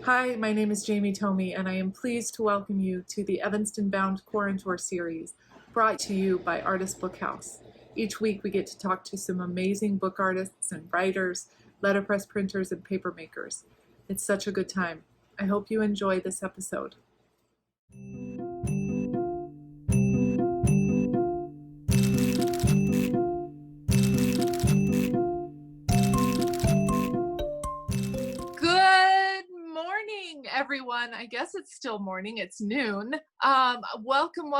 Hi, my name is Jamie Tomey, and I am pleased to welcome you to the Evanston Bound Tour series, brought to you by Artist Book House. Each week we get to talk to some amazing book artists and writers, letterpress printers, and paper makers. It's such a good time. I hope you enjoy this episode. Good morning, everyone. I guess it's still morning. It's noon. Welcome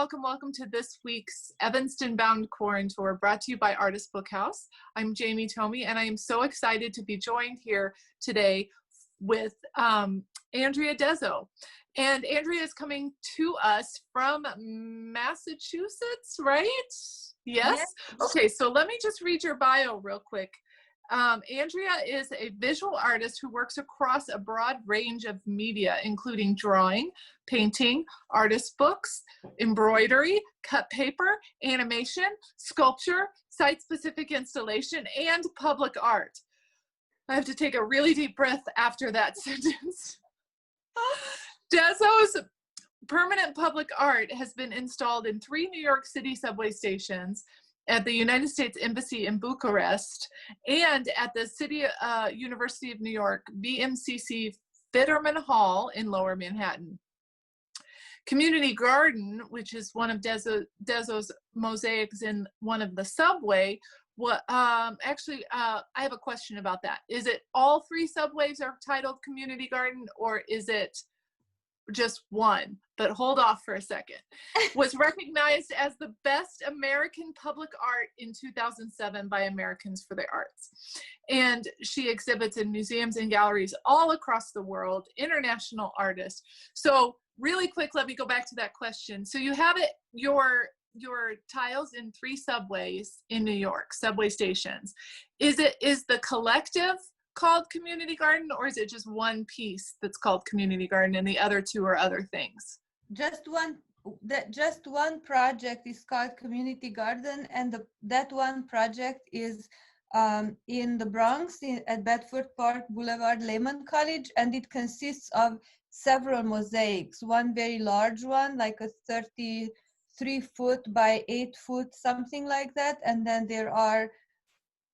to this week's Evanston Bound Tour, brought to you by Artist Book House. I'm Jamie Tomey, and I am so excited to be joined here today with Andrea Dezsö. And Andrea is coming to us from Massachusetts, right? Yes? Okay, so let me just read your bio real quick. Andrea is a visual artist who works across a broad range of media, including drawing, painting, artist books, embroidery, cut paper, animation, sculpture, site-specific installation, and public art. I have to take a really deep breath after that sentence. Dezso's permanent public art has been installed in 3 New York City subway stations, at the United States Embassy in Bucharest, and at the University of New York BMCC Fiterman Hall in Lower Manhattan. Community Garden, which is one of Dezso's mosaics in one of the subway, I have a question about that. Is it all 3 subways are titled Community Garden, or is it just one? But hold off for a second. Was recognized as the best American public art in 2007 by Americans for the Arts. And she exhibits in museums and galleries all across the world, international artist. So really quick, let me go back to that question. So you have your tiles in 3 subways in New York, subway stations. Is the collective called Community Garden, or is it just one piece that's called Community Garden and the other 2 are other things? Just one project is called Community Garden, and that one project is in the Bronx at Bedford Park Boulevard, Lehman College, and it consists of several mosaics. One very large one, like a 33-foot by 8-foot, something like that, and then there are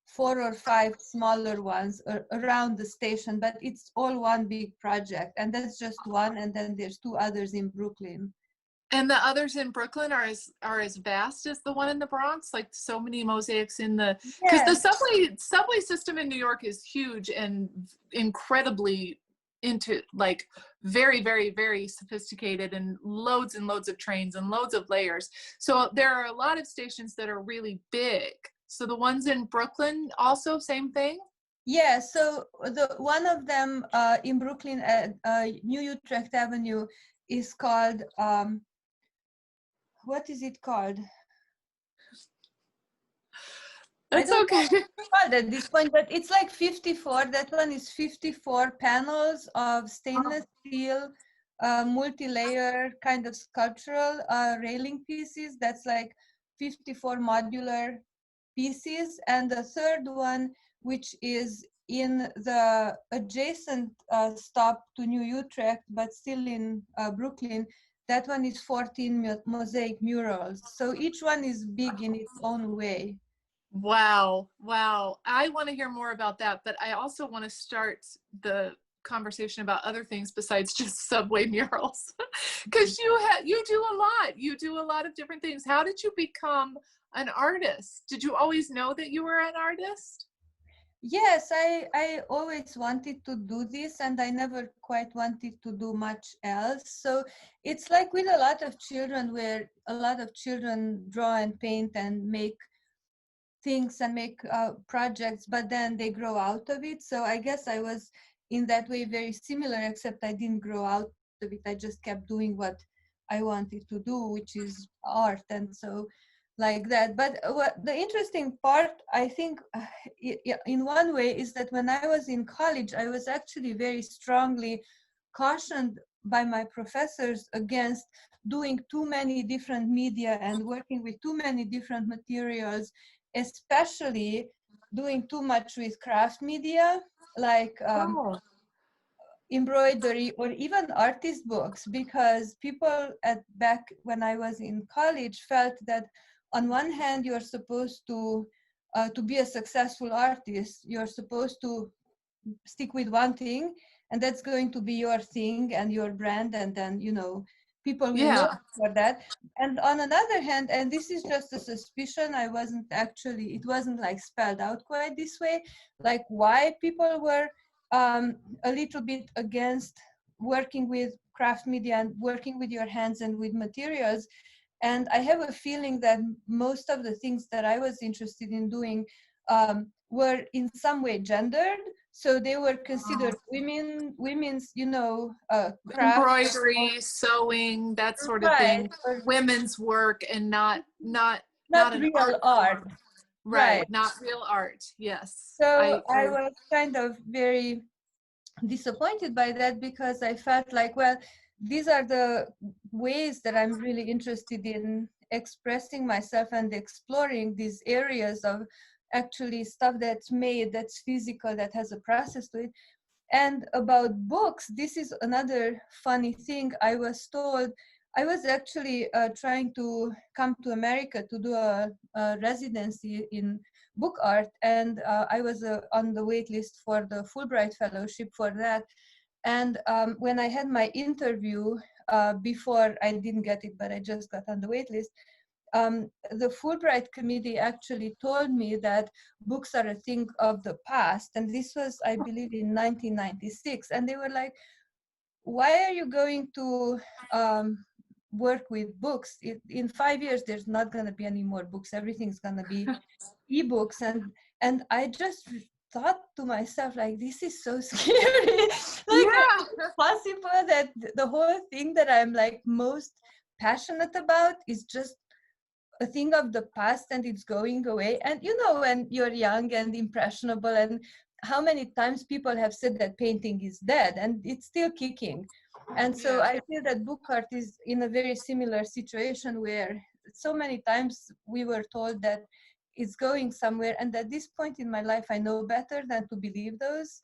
4 or 5 smaller ones around the station, but it's all one big project, and that's just one, and then there's 2 others in Brooklyn. And the others in Brooklyn are as vast as the one in the Bronx, like so many mosaics in the, because the subway system in New York is huge and incredibly very, very, very sophisticated, and loads of trains and loads of layers. So there are a lot of stations that are really big. So the ones in Brooklyn also same thing? Yeah, so one of them in Brooklyn at New Utrecht Avenue is called, what is it called? That's okay. At this point, but it's like 54. That one is 54 panels of stainless steel, multi-layer kind of sculptural railing pieces. That's like 54 modular pieces. And the third one, which is in the adjacent stop to New Utrecht, but still in Brooklyn, that one is 14 mosaic murals. So each one is big in its own way. Wow. I want to hear more about that, but I also want to start the conversation about other things besides just subway murals, because you do a lot of different things. How did you become an artist? Did you always know that you were an artist? Yes, I always wanted to do this, and I never quite wanted to do much else. So it's like with a lot of children, where a lot of children draw and paint and make things and make projects, but then they grow out of it. So I guess I was in that way very similar, except I didn't grow out of it. I just kept doing what I wanted to do, which is art. And so like that. But the interesting part, I think, in one way, is that when I was in college, I was actually very strongly cautioned by my professors against doing too many different media and working with too many different materials, especially doing too much with craft media, like embroidery or even artist books, because people back when I was in college felt that on one hand you're supposed to be a successful artist, you're supposed to stick with one thing, and that's going to be your thing and your brand, and then people will know Yeah. for that. And on another hand, and this is just a suspicion, it wasn't like spelled out quite this way, like why people were a little bit against working with craft media and working with your hands and with materials. And I have a feeling that most of the things that I was interested in doing were in some way gendered. So they were considered women's, craft. Embroidery, sewing, that sort of Right. thing, women's work, and not an Real art art. form. Right. Right, not real art. Yes. So I was kind of very disappointed by that, because I felt like, well, these are the ways that I'm really interested in expressing myself and exploring these areas of actually stuff that's made, that's physical, that has a process to it. And about books, this is another funny thing. I was told I was actually trying to come to America to do a residency in book art, and I was on the wait list for the Fulbright Fellowship for that. And when I had my interview, before I didn't get it, but I just got on the wait list, the Fulbright committee actually told me that books are a thing of the past. And this was, I believe, in 1996. And they were like, why are you going to work with books? In 5 years, there's not going to be any more books. Everything's going to be ebooks. And I just thought to myself, like, this is so scary. Like, it's possible that the whole thing that I'm like most passionate about is just a thing of the past and it's going away. And when you're young and impressionable, and how many times people have said that painting is dead and it's still kicking. And so I feel that book art is in a very similar situation, where so many times we were told that it's going somewhere, and at this point in my life I know better than to believe those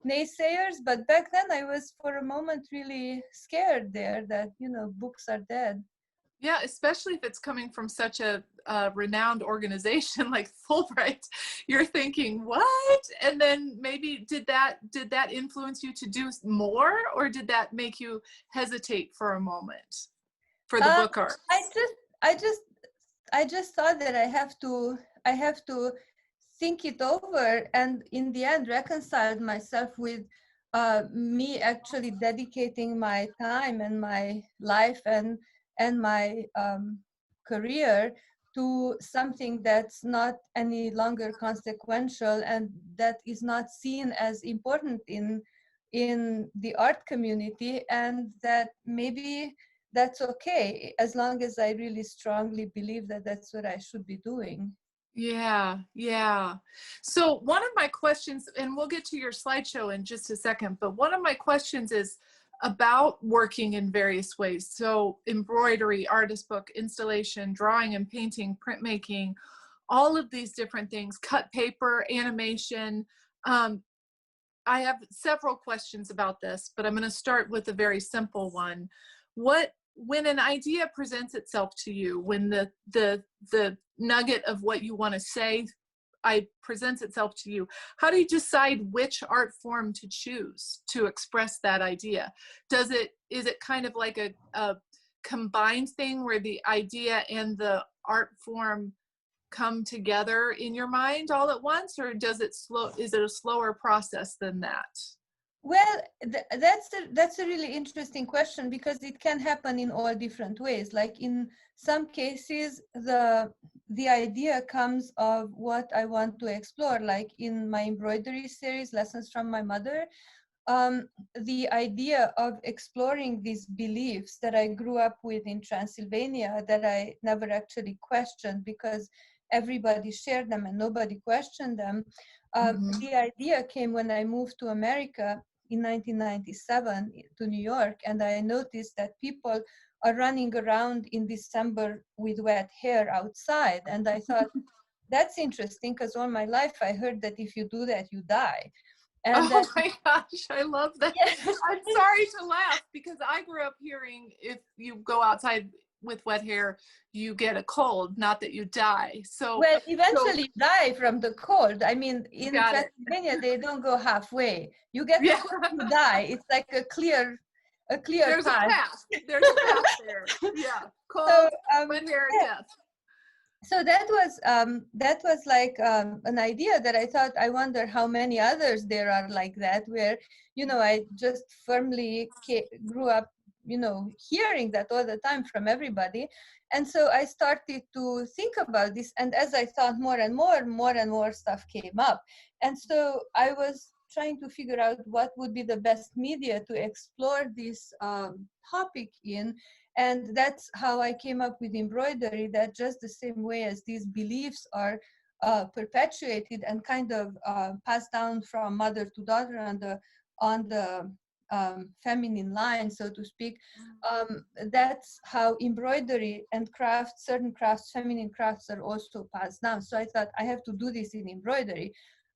naysayers. But back then I was for a moment really scared there that books are dead. Yeah, especially if it's coming from such a renowned organization like Fulbright. You're thinking, what? And then maybe did that influence you to do more, or did that make you hesitate for a moment for the book art? I just thought that I have to think it over, and in the end reconciled myself with me actually dedicating my time and my life and my career to something that's not any longer consequential, and that is not seen as important in the art community, and that maybe that's okay, as long as I really strongly believe that that's what I should be doing. Yeah. So one of my questions, and we'll get to your slideshow in just a second, but one of my questions is about working in various ways. So embroidery, artist book, installation, drawing and painting, printmaking, all of these different things, cut paper, animation. I have several questions about this, but I'm going to start with a very simple one. When an idea presents itself to you, when the nugget of what you want to say presents itself to you, how do you decide which art form to choose to express that idea? Is it kind of like a combined thing where the idea and the art form come together in your mind all at once, or is it a slower process than that? Well, that's a really interesting question, because it can happen in all different ways. Like in some cases, the idea comes of what I want to explore. Like in my embroidery series, Lessons from My Mother, the idea of exploring these beliefs that I grew up with in Transylvania, that I never actually questioned because everybody shared them and nobody questioned them. The idea came when I moved to America in 1997 to New York, and I noticed that people are running around in December with wet hair outside. And I thought, that's interesting, because all my life I heard that if you do that, you die. And Oh my gosh, I love that. yes. I'm sorry to laugh because I grew up hearing if you go outside with wet hair, you get a cold, not that you die. Well, So eventually die from the cold. I mean, in got it. Pennsylvania, they don't go halfway. You get the Yeah, cold, you die. It's like a clear there's a path. path. There's a path there. Yeah, So cold, wet hair, yeah. death. So that was like an idea that I thought, I wonder how many others there are like that, where, you know, I just firmly grew up, you know, hearing that all the time from everybody. And so I started to think about this, and as I thought more and more stuff came up. And so I was trying to figure out what would be the best media to explore this topic in. And that's how I came up with embroidery, that just the same way as these beliefs are perpetuated and kind of passed down from mother to daughter on the feminine line, so to speak. That's how embroidery and crafts, certain crafts, feminine crafts, are also passed down. So I thought, I have to do this in embroidery.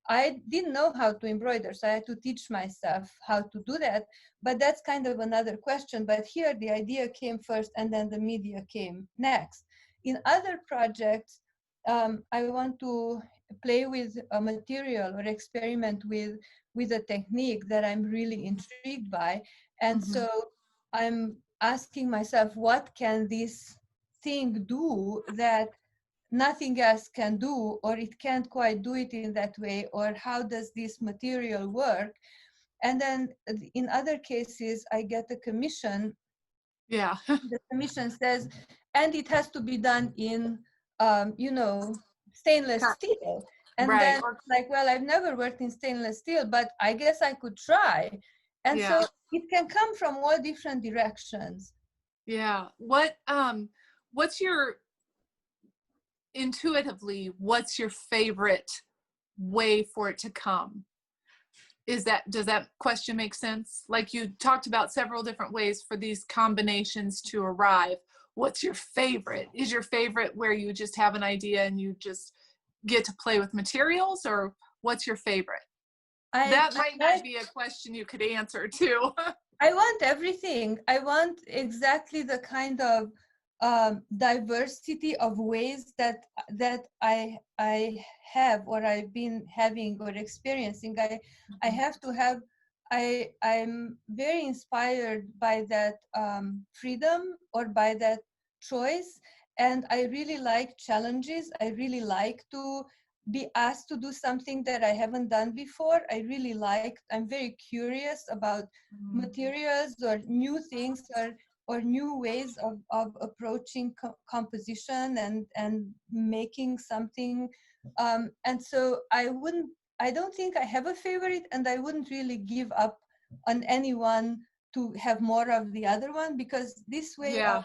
I didn't know how to embroider, so I had to teach myself how to do that. But that's kind of another question. But here the idea came first, and then the media came next. In other projects, I want to play with a material or experiment with a technique that I'm really intrigued by. And so I'm asking myself, what can this thing do that nothing else can do, or it can't quite do it in that way, or how does this material work? And then in other cases, I get a commission. Yeah. The commission says, and it has to be done in, you know, stainless steel. And Right. then like, well, I've never worked in stainless steel, but I guess I could try. And Yeah. so it can come from all different directions. Yeah. What's your, intuitively, what's your favorite way for it to come? Does that question make sense? Like, you talked about several different ways for these combinations to arrive. What's your favorite? Is your favorite where you just have an idea and you just get to play with materials, or what's your favorite? That might not be a question you could answer too. I want everything. I want exactly the kind of diversity of ways that I have, or I've been having or experiencing. I have to have. I'm very inspired by that freedom, or by that choice, and I really like challenges. I really like to be asked to do something that I haven't done before. I'm very curious about materials or new things, or new ways of approaching composition and making something. And so I don't think I have a favorite, and I wouldn't really give up on anyone to have more of the other one, because this way of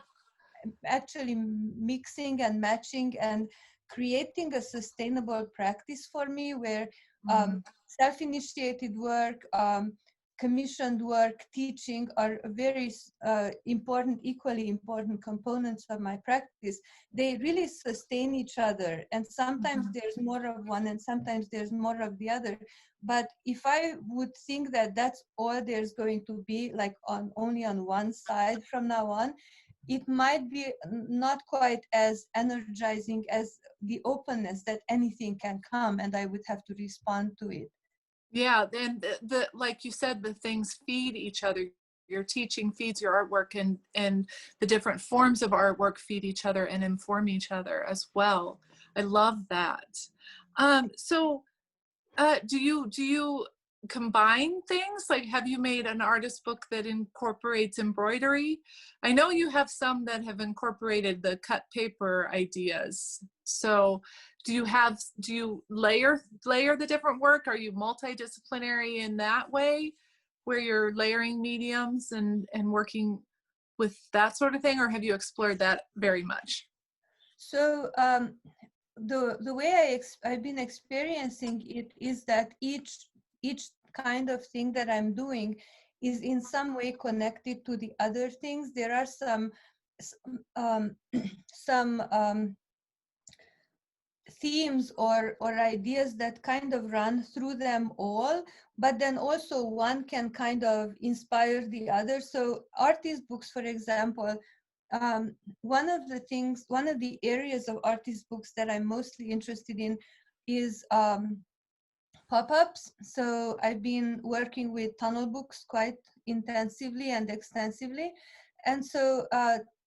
actually mixing and matching and creating a sustainable practice for me, where self-initiated work, commissioned work, teaching are very important, equally important components of my practice. They really sustain each other, and sometimes there's more of one and sometimes there's more of the other. But if I would think that that's all there's going to be, like only on one side from now on, it might be not quite as energizing as the openness that anything can come, and I would have to respond to it. Yeah, and the like you said, the things feed each other. Your teaching feeds your artwork, and the different forms of artwork feed each other and inform each other as well. I love that. Do you combine things? Like, have you made an artist book that incorporates embroidery? I know you have some that have incorporated the cut paper ideas. So do you layer the different work? Are you multidisciplinary in that way, where you're layering mediums and working with that sort of thing, or have you explored that very much? So the way I've been experiencing it is that each kind of thing that I'm doing is in some way connected to the other things. There are some themes or ideas that kind of run through them all, but then also one can kind of inspire the other. So artist books, for example, one of the areas of artist books that I'm mostly interested in is pop-ups. So I've been working with tunnel books quite intensively and extensively. And so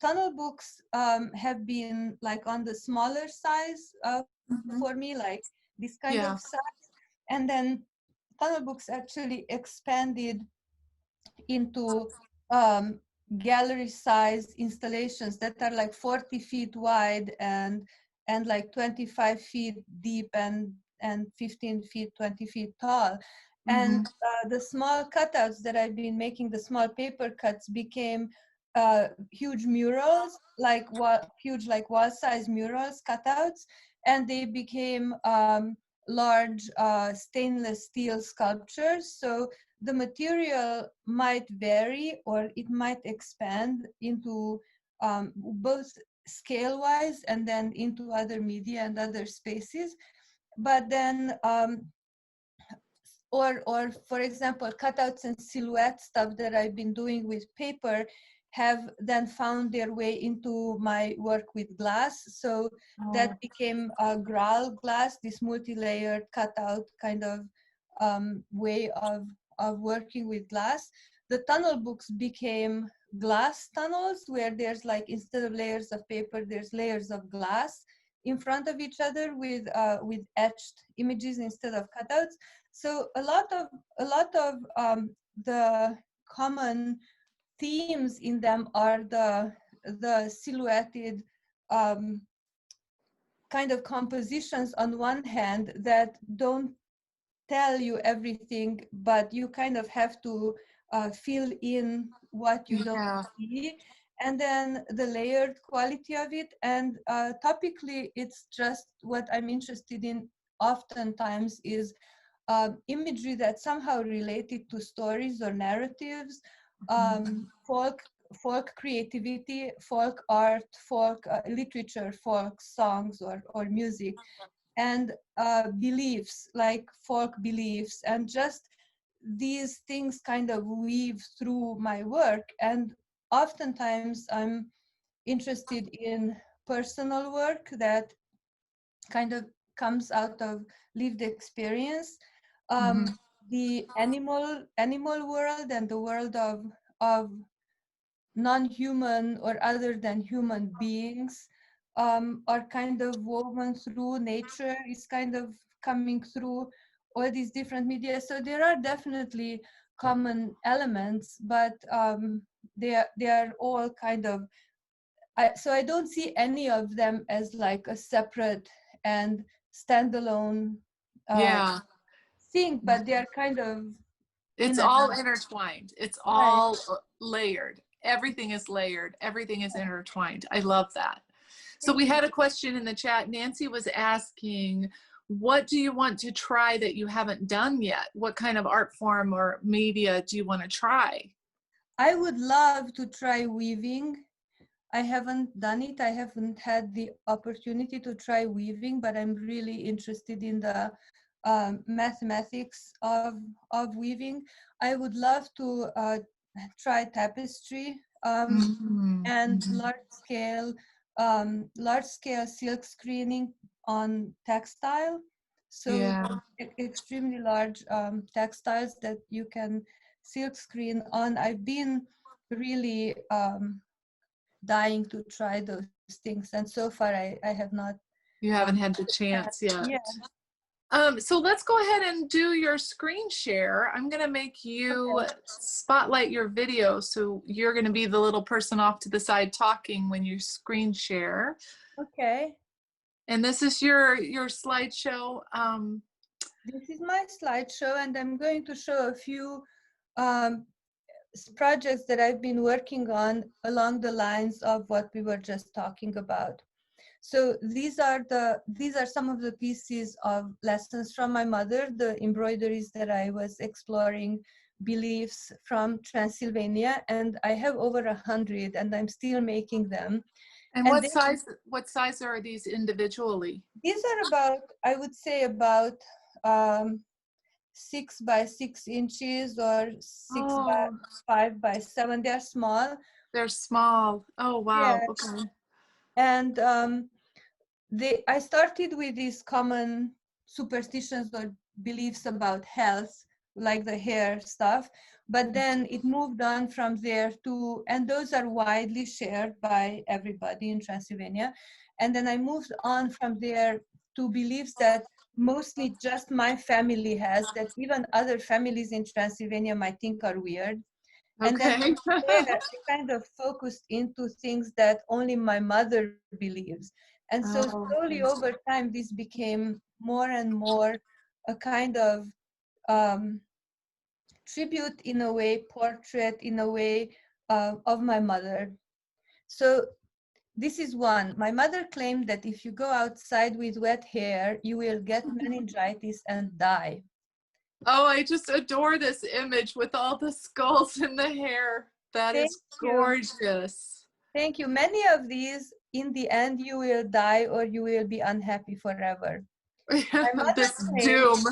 tunnel books have been like on the smaller size for me, like this kind Yeah. of size. And then tunnel books actually expanded into gallery size installations that are like 40 feet wide and like 25 feet deep and 15 feet, 20 feet tall. And the small cutouts that I've been making, the small paper cuts, became huge murals, like huge like wall-size murals, cutouts, and they became large stainless steel sculptures. So the material might vary or it might expand into both scale-wise and then into other media and other spaces. But then, or for example, cutouts and silhouette stuff that I've been doing with paper have then found their way into my work with glass. So that became a growl glass, this multi-layered cutout kind of way of working with glass. The tunnel books became glass tunnels where there's like, instead of layers of paper, there's layers of glass in front of each other with etched images instead of cutouts. So a lot of the common themes in them are the silhouetted kind of compositions on one hand that don't tell you everything, but you kind of have to fill in what you don't see. And then the layered quality of it. And topically, it's just what I'm interested in oftentimes is imagery that's somehow related to stories or narratives, folk creativity, folk art, folk literature, folk songs or music, and beliefs, like folk beliefs, and just these things kind of weave through my work. And oftentimes I'm interested in personal work that kind of comes out of lived experience. The animal world and the world of non-human or other than human beings are kind of woven through. Nature is kind of coming through all these different media. So there are definitely common elements, but they are all kind of, so I don't see any of them as like a separate and standalone thing, but they are kind of it's all intertwined. It's all layered. Everything is layered. Everything is intertwined. I love that. So we had a question in the chat. Nancy was asking, what do you want to try that you haven't done yet? What kind of art form or media do you want to try? I would love to try weaving. I haven't done it. I haven't had the opportunity to try weaving, but I'm really interested in the mathematics of weaving. I would love to try tapestry and large scale silk screening on textile. So extremely large textiles that you can silk screen on. I've been really dying to try those things, and so far I have not. You haven't had the chance yet. So let's go ahead and do your screen share. I'm going to make you spotlight your video, so you're going to be the little person off to the side talking when you screen share. Okay. And this is your slideshow. This is my slideshow, and I'm going to show a few projects that I've been working on along the lines of what we were just talking about. So these are some of the pieces of lessons from my mother, the embroideries that I was exploring, beliefs from Transylvania, and I have over 100, and I'm still making them. And And then what size are these individually? these are about, I would say about 6 by 6 inches or six by Oh, 5 by 7. They're small. they're small. Oh, wow. Yeah. Okay. And I started with these common superstitions or beliefs about health, like the hair stuff, but then it moved on from there to, and those are widely shared by everybody in Transylvania. And then I moved on from there to beliefs that mostly just my family has, that even other families in Transylvania might think are weird. And then Okay. there, I kind of focused into things that only my mother believes. And so Oh, slowly over time, this became more and more a kind of um, tribute in a way, portrait in a way of my mother. So this is one. My mother claimed that if you go outside with wet hair, you will get meningitis and die. oh, I just adore this image with all the skulls in the hair. That Thank is you. gorgeous. Thank you. Many of these, in the end, you will die or you will be unhappy forever. My mother This claimed doom.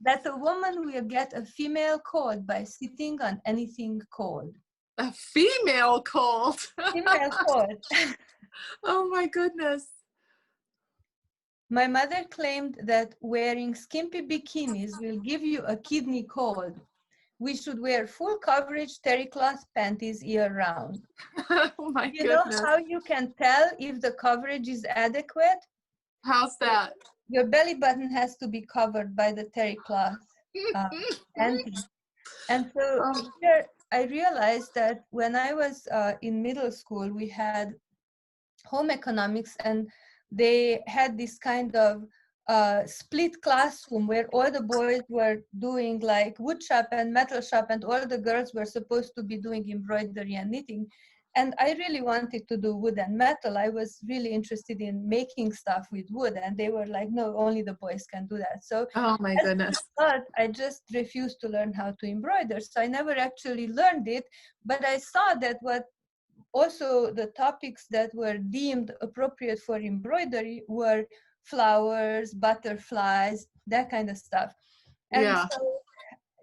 that a woman will get a female cold by sitting on anything cold. A female cold. Female cold. Oh my goodness. My mother claimed that wearing skimpy bikinis will give you a kidney cold. We should wear full coverage terry cloth panties year round. Oh my You know goodness. how you can tell if the coverage is adequate? How's that? Your belly button has to be covered by the terry cloth uh, panty. And so Oh, here I realized that when I was in middle school, we had home economics, and they had this kind of split classroom where all the boys were doing like wood shop and metal shop, and all the girls were supposed to be doing embroidery and knitting. And I really wanted to do wood and metal. I was really interested in making stuff with wood, and they were like, no, only the boys can do that. So oh my as a goodness. result, I just refused to learn how to embroider. So I never actually learned it, but I saw that what also the topics that were deemed appropriate for embroidery were flowers, butterflies, that kind of stuff. And Yeah. so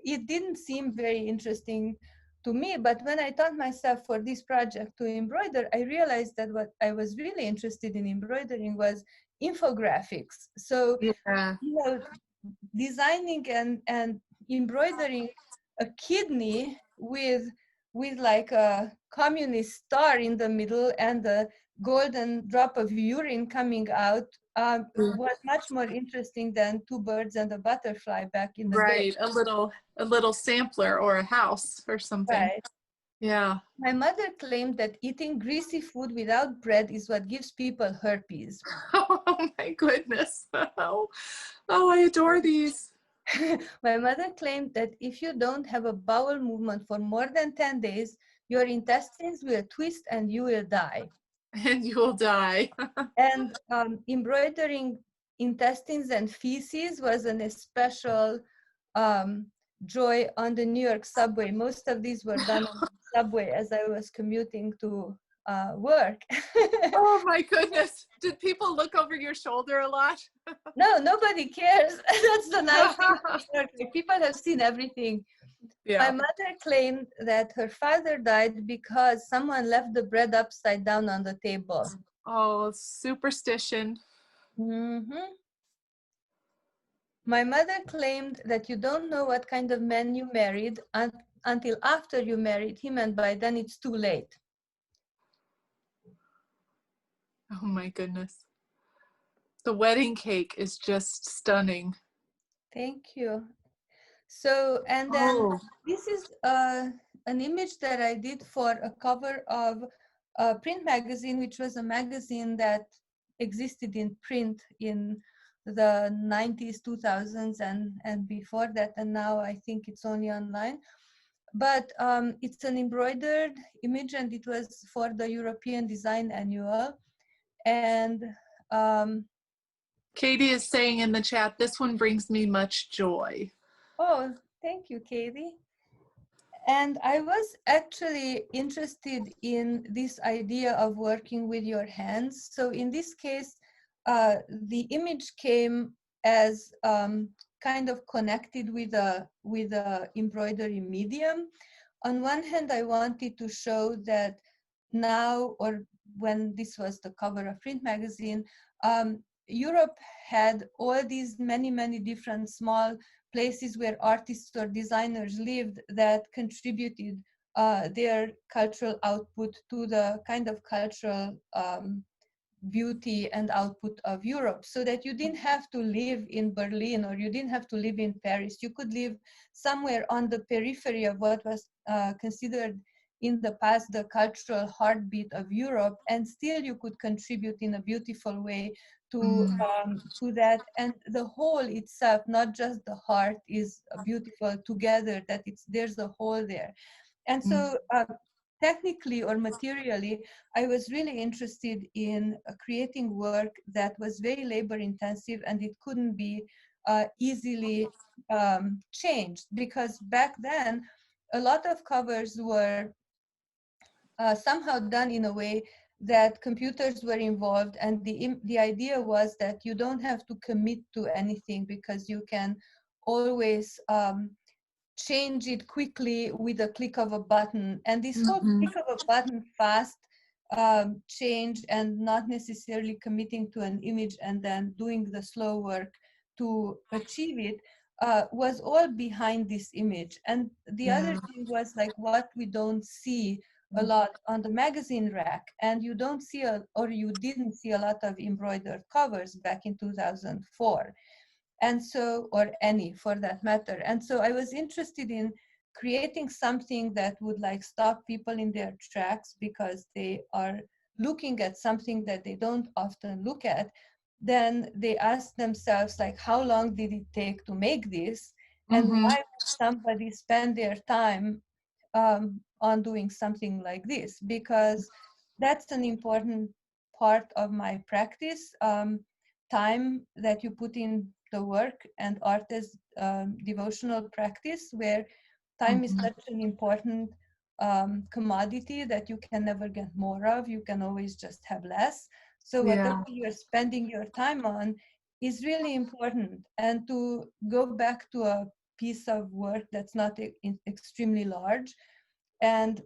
it didn't seem very interesting to me, but when I taught myself for this project to embroider, I realized that what I was really interested in embroidering was infographics. So, Yeah. you know, designing and embroidering a kidney with like a communist star in the middle and a golden drop of urine coming out was much more interesting than two birds and a butterfly back in the day. Right. A little sampler or a house or something. Right. Yeah. My mother claimed that eating greasy food without bread is what gives people herpes. Oh my goodness. Oh, I adore these. My mother claimed that if you don't have a bowel movement for more than 10 days, your intestines will twist and you will die. And you will die. And embroidering intestines and feces was an especial um, joy on the New York subway. Most of these were done on the subway as I was commuting to work. Oh my goodness. Did people look over your shoulder a lot? No, nobody cares. That's the nice thing. Like, people have seen everything. My Yeah. mother claimed that her father died because someone left the bread upside down on the table. Oh, superstition. Mhm. My mother claimed that you don't know what kind of man you married until after you married him, and by then it's too late. Oh my goodness. The wedding cake is just stunning. Thank you. So, and then Oh, this is an image that I did for a cover of a print magazine, which was a magazine that existed in print in the 90s, 2000s, and before that. And now I think it's only online. But it's an embroidered image, and it was for the European Design Annual. And um, Katie is saying in the chat, this one brings me much joy. oh, thank you, Katie. And I was actually interested in this idea of working with your hands. So in this case, the image came as kind of connected with a embroidery medium. On one hand, I wanted to show that now, or when this was the cover of print magazine, Europe had all these many different small places where artists or designers lived that contributed their cultural output to the kind of cultural beauty and output of Europe, so that you didn't have to live in Berlin or you didn't have to live in Paris. You could live somewhere on the periphery of what was considered in the past the cultural heartbeat of Europe, and still you could contribute in a beautiful way to that. And the whole itself, not just the heart, is beautiful together, that there's a whole there. And so technically or materially, I was really interested in creating work that was very labor intensive, and it couldn't be easily changed, because back then a lot of covers were somehow done in a way that computers were involved, and the idea was that you don't have to commit to anything, because you can always change it quickly with a click of a button. And this whole click of a button fast change, and not necessarily committing to an image and then doing the slow work to achieve it, was all behind this image. And the other thing was like what we don't see a lot on the magazine rack, and you don't see or you didn't see a lot of embroidered covers back in 2004. And so, or any for that matter. And so I was interested in creating something that would like stop people in their tracks, because they are looking at something that they don't often look at. Then they ask themselves, like, how long did it take to make this? And why would somebody spend their time on doing something like this? Because that's an important part of my practice. Time that you put in the work, and art as devotional practice, where time is such an important commodity that you can never get more of. You can always just have less. So whatever you're spending your time on is really important. And to go back to a piece of work that's not extremely large, and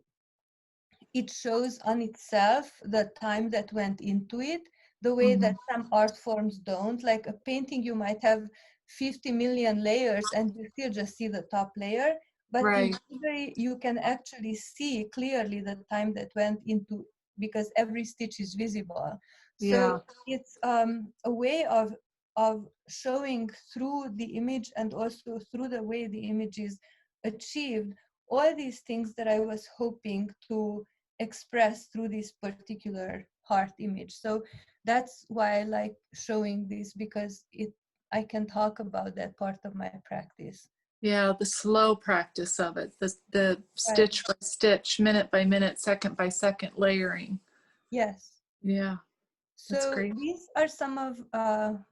it shows on itself the time that went into it, the way that some art forms don't. Like a painting, you might have 50 million layers and you still just see the top layer. But in embroidery, you can actually see clearly the time that went into, because every stitch is visible. So it's a way of showing through the image, and also through the way the image is achieved, all these things that I was hoping to express through this particular heart image. So that's why I like showing this, because I can talk about that part of my practice. Yeah, the slow practice of it, the stitch by stitch, minute by minute, second by second layering. Yes. Yeah, that's So great. these are some of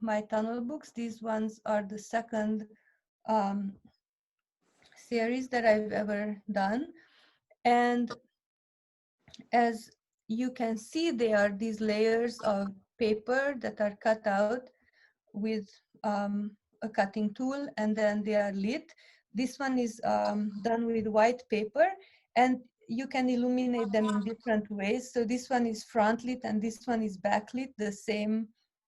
my tunnel books. These ones are the second series that I've ever done. And as you can see, there are these layers of paper that are cut out with a cutting tool, and then they are lit. This one is done with white paper, and you can illuminate them in different ways. So this one is front lit and this one is backlit, the same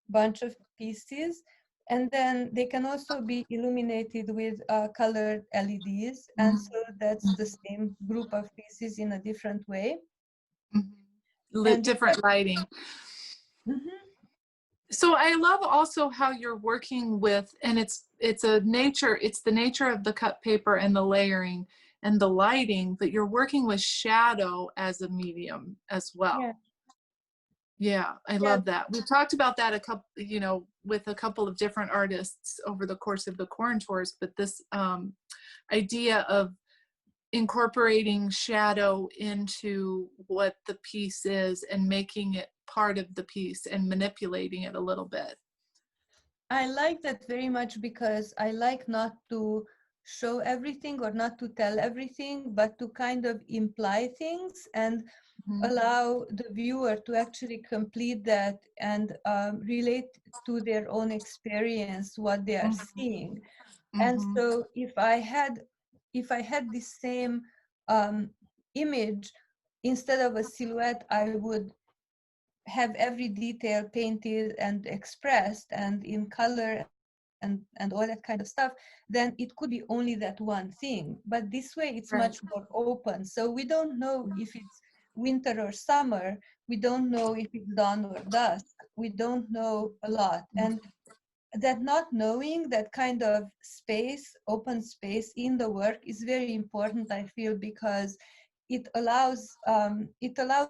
bunch of pieces. And then they can also be illuminated with colored LEDs. And so that's the same group of pieces in a different way. And Different lighting. So I love also how you're working with, and it's the nature of the cut paper and the layering and the lighting, but you're working with shadow as a medium as well. Yeah, I love that. We've talked about that with a couple of different artists over the course of the Corn Tours, but this idea of incorporating shadow into what the piece is and making it part of the piece and manipulating it a little bit. I like that very much, because I like not to show everything or not to tell everything, but to kind of imply things and allow the viewer to actually complete that and relate to their own experience what they are seeing. And Mm-hmm. so if I had the same image, instead of a silhouette, I would have every detail painted and expressed and in color and all that kind of stuff, then it could be only that one thing. But this way it's Right. much more open. So we don't know if it's winter or summer. We don't know if it's dawn or dusk. We don't know a lot. And that not knowing, that kind of space, open space in the work is very important, I feel, because it allows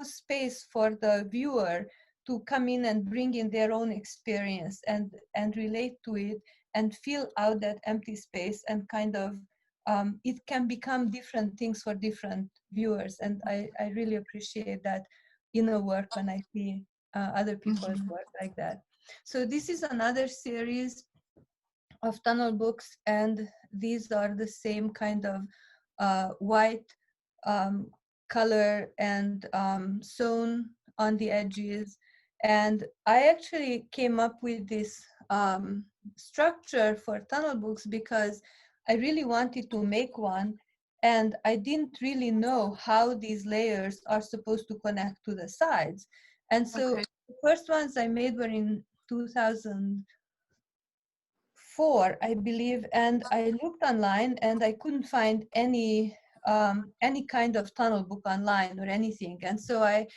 space for the viewer to come in and bring in their own experience and relate to it and fill out that empty space, and kind of it can become different things for different viewers. And I really appreciate that in a work when I see other people's work like that. So this is another series of tunnel books, and these are the same kind of white um, color and sewn on the edges. And I actually came up with this structure for tunnel books because I really wanted to make one, and I didn't really know how these layers are supposed to connect to the sides. And so Okay. the first ones I made were in 2004, I believe, and I looked online and I couldn't find any kind of tunnel book online or anything. And so I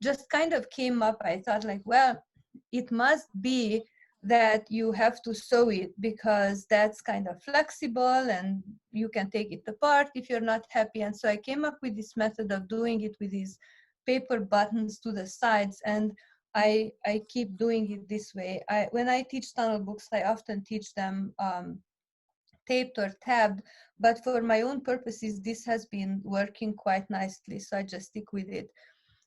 just kind of came up, I thought like, well, it must be that you have to sew it because that's kind of flexible and you can take it apart if you're not happy. And so I came up with this method of doing it with these paper buttons to the sides, and I keep doing it this way. When I teach tunnel books, I often teach them taped or tabbed, but for my own purposes, this has been working quite nicely, so I just stick with it.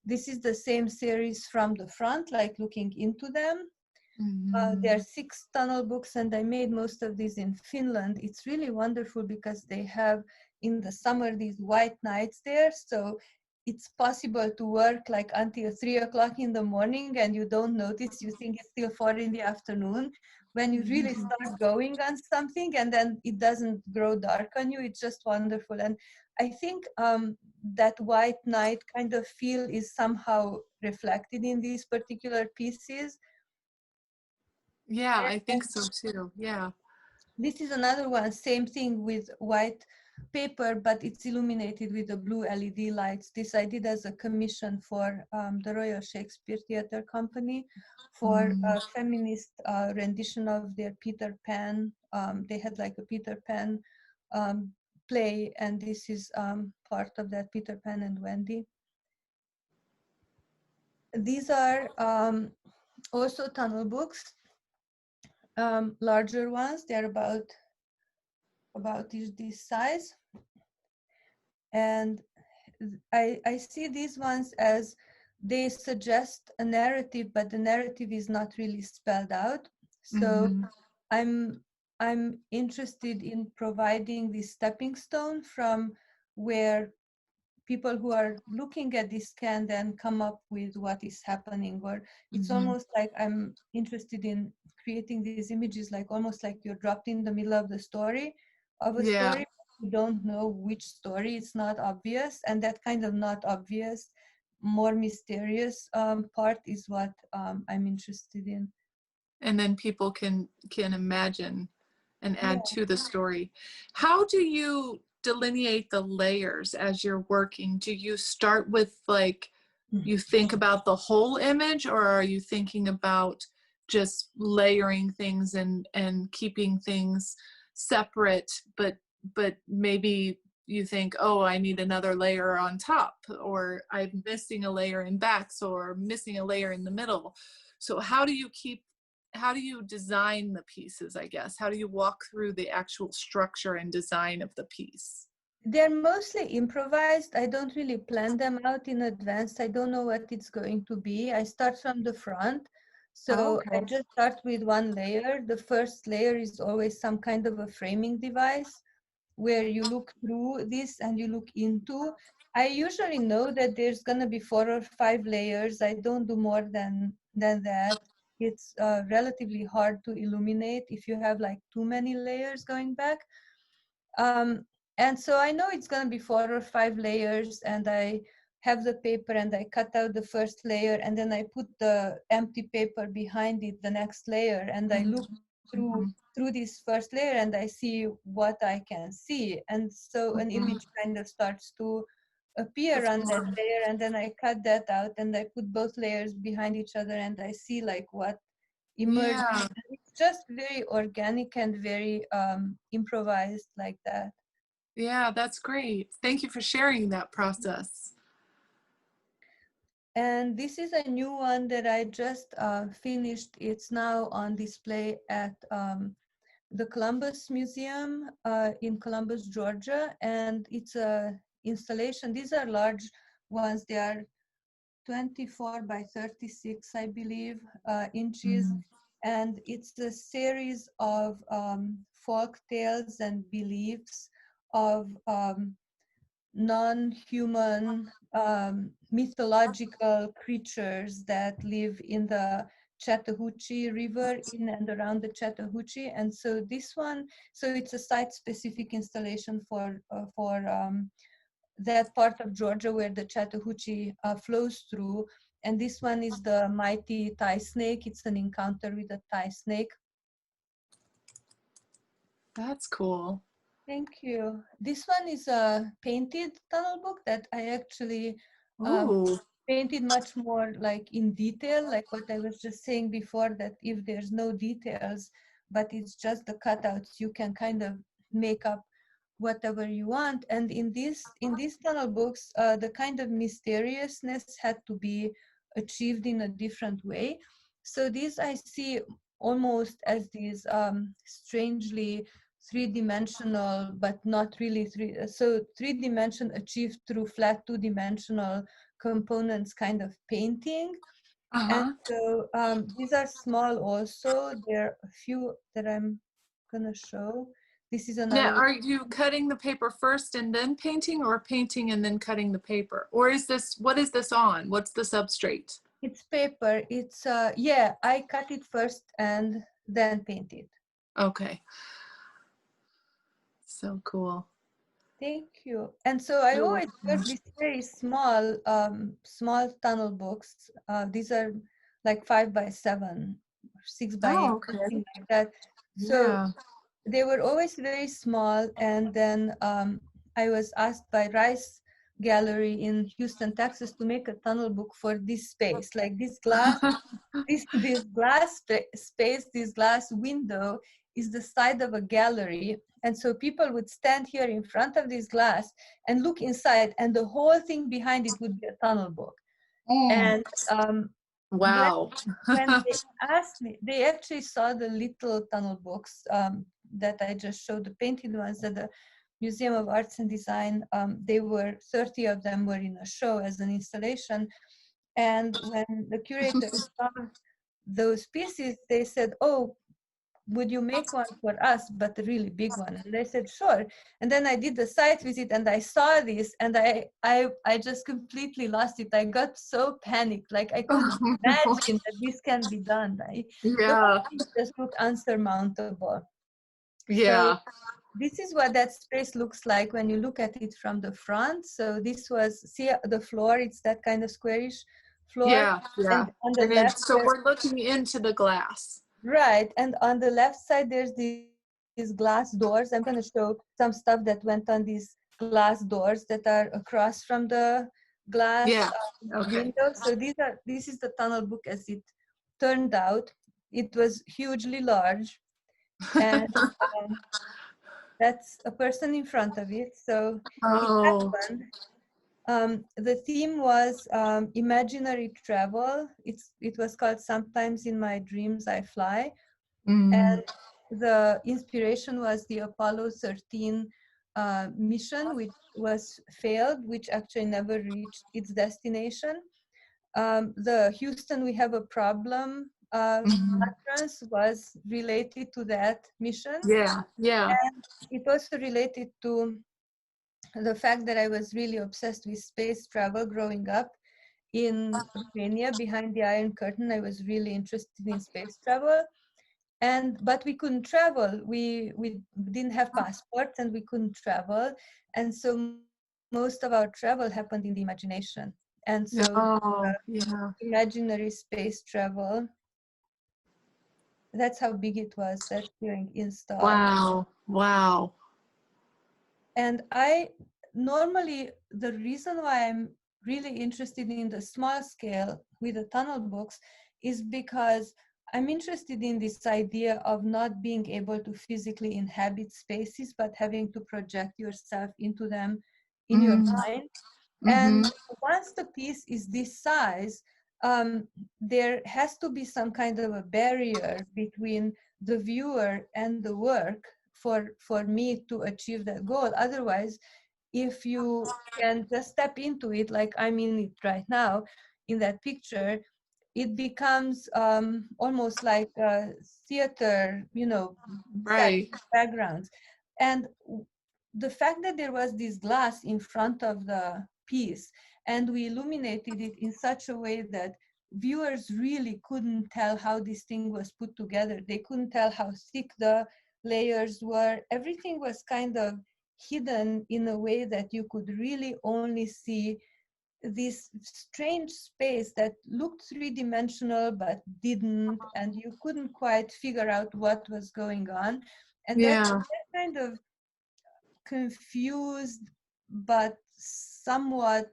This is the same series from the front, like looking into them. There are 6 tunnel books, and I made most of these in Finland. It's really wonderful because they have in the summer these white nights there, so it's possible to work like until 3 o'clock in the morning and you don't notice. You think it's still 4 in the afternoon when you really start going on something, and then it doesn't grow dark on you. It's just wonderful. And I think that white night kind of feel is somehow reflected in these particular pieces. Yeah, I think so too. Yeah. This is another one, same thing with white paper, but it's illuminated with the blue LED lights. This I did as a commission for the Royal Shakespeare Theatre Company for a feminist rendition of their Peter Pan. They had like a Peter Pan play, and this is part of that, Peter Pan and Wendy. These are also tunnel books, larger ones. They're about this size, and I see these ones as they suggest a narrative, but the narrative is not really spelled out. So I'm interested in providing this stepping stone from where people who are looking at this can then come up with what is happening. Or it's almost like I'm interested in creating these images, like almost like you're dropped in the middle of the story of a Yeah. story. You don't know which story. It's not obvious, and that kind of not obvious, more mysterious part is what I'm interested in. And then people can imagine and Yeah. add to the story. How do you delineate the layers as you're working? Do you start with like you think about the whole image, or are you thinking about just layering things and keeping things separate, but maybe you think, oh, I need another layer on top, or I'm missing a layer in backs, or missing a layer in the middle. So how do you design the pieces, I guess? How do you walk through the actual structure and design of the piece? They're mostly improvised. I don't really plan them out in advance. I don't know what it's going to be. I start from the front. So I Okay. just start with one layer. The first layer is always some kind of a framing device. where you look through this and you look into. I usually know that there's gonna be 4 or 5 layers. I don't do more than that. It's relatively hard to illuminate if you have like too many layers going back. And so I know it's gonna be 4 or 5 layers, and I have the paper and I cut out the first layer, and then I put the empty paper behind it, the next layer, and I look through this first layer and I see what I can see. And so an image kind of starts to appear on that layer, and then I cut that out and I put both layers behind each other and I see like what emerges. Yeah. It's just very organic and very improvised like that. Yeah, that's great. Thank you for sharing that process. And this is a new one that I just finished. It's now on display at the Columbus Museum in Columbus, Georgia. And it's a installation. These are large ones. They are 24 by 36, I believe, inches. And it's a series of folk tales and beliefs of non-human mythological creatures that live in the Chattahoochee River, in and around the Chattahoochee. And so this one, so it's a site-specific installation for that part of Georgia where the Chattahoochee flows through. And this one is the mighty tie snake. It's an encounter with a tie snake. That's cool. Thank you. This one is a painted tunnel book that I actually painted much more like in detail, like what I was just saying before, that if there's no details, but it's just the cutouts, you can kind of make up whatever you want. And in these tunnel books, the kind of mysteriousness had to be achieved in a different way. So these I see almost as these strangely three-dimensional, but not really so three-dimension achieved through flat two-dimensional components kind of painting. And so these are small also. There are a few that I'm gonna show. This is Now, another. are you cutting the paper first and then painting, or painting and then cutting the paper? Or is this, what is this on? What's the substrate? It's paper. It's yeah, I cut it first and then paint it. Okay. So cool. Thank you. And so I always work these very small, small tunnel books. These are like 5 by 7, 6 by 8, something like that. So they were always very small. And then I was asked by Rice Gallery in Houston, Texas, to make a tunnel book for this space, like this glass, this glass space, this glass window is the side of a gallery. And so people would stand here in front of this glass and look inside, and the whole thing behind it would be a tunnel book. And wow. when they asked me, they actually saw the little tunnel books that I just showed, the painted ones at the Museum of Arts and Design. They were 30 of them were in a show as an installation. And when the curator saw those pieces, they said, "Oh, would you make one for us, but a really big one?" And I said, "Sure." And then I did the site visit and I saw this, and I just completely lost it. I got so panicked, like I couldn't imagine that this can be done. The whole thing just looked unsurmountable. So this is what that space looks like when you look at it from the front. So this was, see the floor, it's that kind of squarish floor. And on the left, so we're looking into the glass. Right, and on the left side, there's these glass doors. I'm going to show some stuff that went on these glass doors that are across from the glass window. So this is the tunnel book as it turned out. It was hugely large, and that's a person in front of it. So in that one, the theme was imaginary travel. It was called Sometimes in My Dreams I Fly. And the inspiration was the Apollo 13 mission, which was failed, which actually never reached its destination. The Houston, we have a problem utterance was related to that mission. Yeah, yeah. And it also related to the fact that I was really obsessed with space travel growing up in Romania behind the Iron Curtain. I was really interested in space travel. But we couldn't travel. We didn't have passports and we couldn't travel. And so most of our travel happened in the imagination. And so Oh, yeah. imaginary space travel, that's how big it was, that's being installed. Wow, wow. And I normally, the reason why I'm really interested in the small scale with the tunnel books is because I'm interested in this idea of not being able to physically inhabit spaces, but having to project yourself into them in your mind. And once the piece is this size, there has to be some kind of a barrier between the viewer and the work for me to achieve that goal. Otherwise, if you can just step into it, like I'm in it right now, in that picture, it becomes almost like a theater, set Right. backgrounds. And the fact that there was this glass in front of the piece and we illuminated it in such a way that viewers really couldn't tell how this thing was put together. They couldn't tell how thick the layers were. Everything was kind of hidden in a way that you could really only see this strange space that looked three-dimensional but didn't, and you couldn't quite figure out what was going on. And that kind of confused but somewhat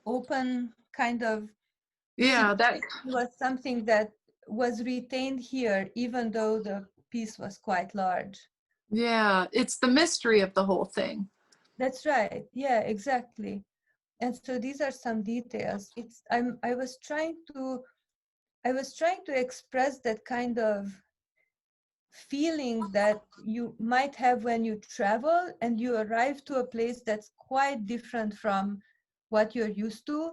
open kind of Yeah, that, situation was something that was retained here, even though the piece was quite large. yeah, it's the mystery of the whole thing. That's right. Yeah, exactly. And so these are some details. I was trying to express that kind of feeling that you might have when you travel and you arrive to a place that's quite different from what you're used to,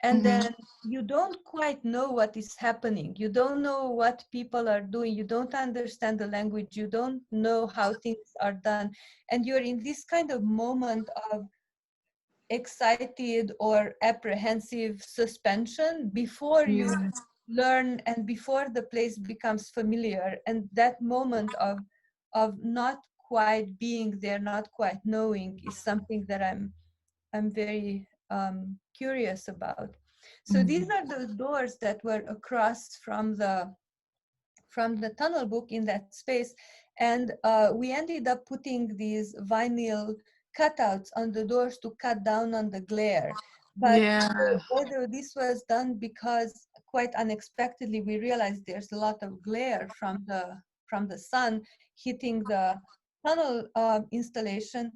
and then you don't quite know what is happening. You don't know what people are doing. You don't understand the language. You don't know how things are done. And you're in this kind of moment of excited or apprehensive suspension before you learn and before the place becomes familiar. And that moment of not quite being there, not quite knowing, is something that I'm very curious about. So these are the doors that were across from the tunnel book in that space. And we ended up putting these vinyl cutouts on the doors to cut down on the glare. But Yeah, although this was done because quite unexpectedly we realized there's a lot of glare from the sun hitting the tunnel installation,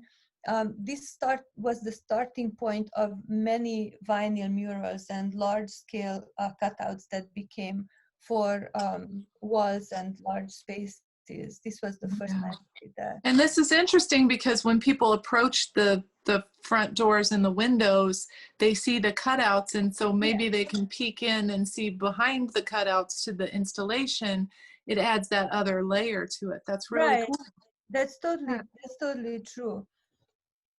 this was the starting point of many vinyl murals and large-scale cutouts that became for walls and large spaces. This was the first time we did that. and this is interesting because when people approach the front doors and the windows, they see the cutouts, and so maybe they can peek in and see behind the cutouts to the installation. It adds that other layer to it. That's really Right. cool. That's totally true.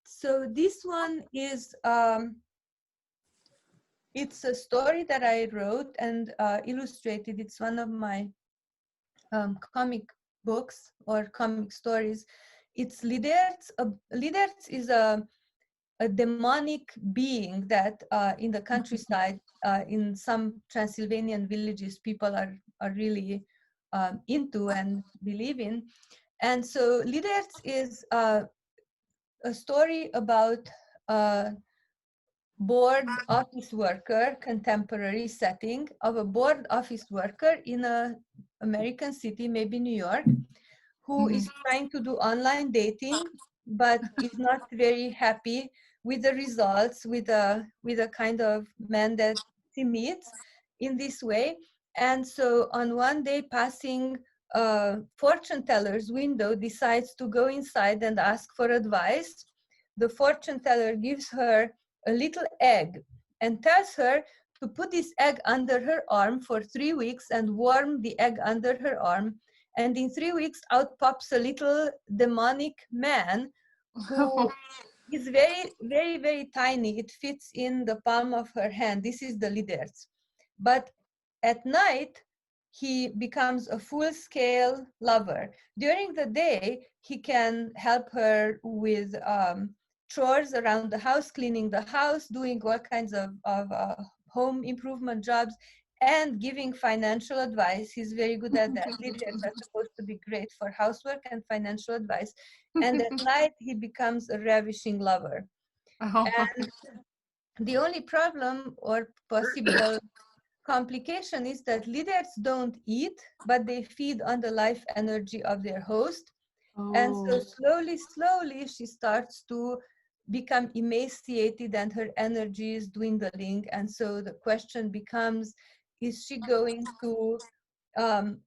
So this one is it's a story that I wrote and illustrated. It's one of my comic books or comic stories. It's Liderts. Liderts is a demonic being that in the countryside, in some Transylvanian villages, people are really into and believe in. And so Liderts is a story about a board office worker, contemporary setting of a board office worker in a American city, maybe New York, who is trying to do online dating, but is not very happy with the results, with a kind of man that he meets in this way. And so on one day, passing a fortune teller's window, decides to go inside and ask for advice. The fortune teller gives her a little egg and tells her to put this egg under her arm for 3 weeks and warm the egg under her arm. And in 3 weeks, out pops a little demonic man who is very, very, very tiny. It fits in the palm of her hand. This is the leaders. But at night, he becomes a full-scale lover. During the day, he can help her with chores around the house, cleaning the house, doing all kinds of home improvement jobs, and giving financial advice. He's very good at that. Leaders are supposed to be great for housework and financial advice. And at night, he becomes a ravishing lover. And the only problem or possible complication is that leaders don't eat, but they feed on the life energy of their host. And so slowly, she starts to become emaciated and her energy is dwindling. And so the question becomes, is she going to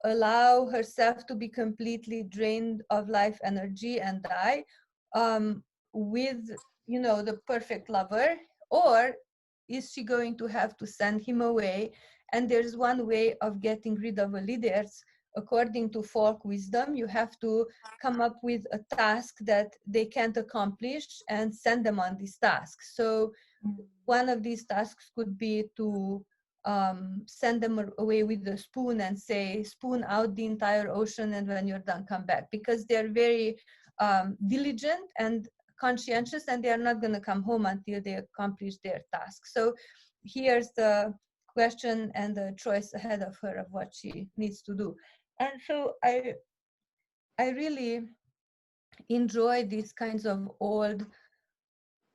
allow herself to be completely drained of life energy and die with, the perfect lover? Or is she going to have to send him away? And there's one way of getting rid of a leader. According to folk wisdom, you have to come up with a task that they can't accomplish and send them on this task. So one of these tasks could be to send them away with a spoon and say, spoon out the entire ocean, and when you're done, come back. Because they're very diligent and conscientious, and they are not going to come home until they accomplish their task. So here's the question and the choice ahead of her of what she needs to do. And so I really enjoy these kinds of old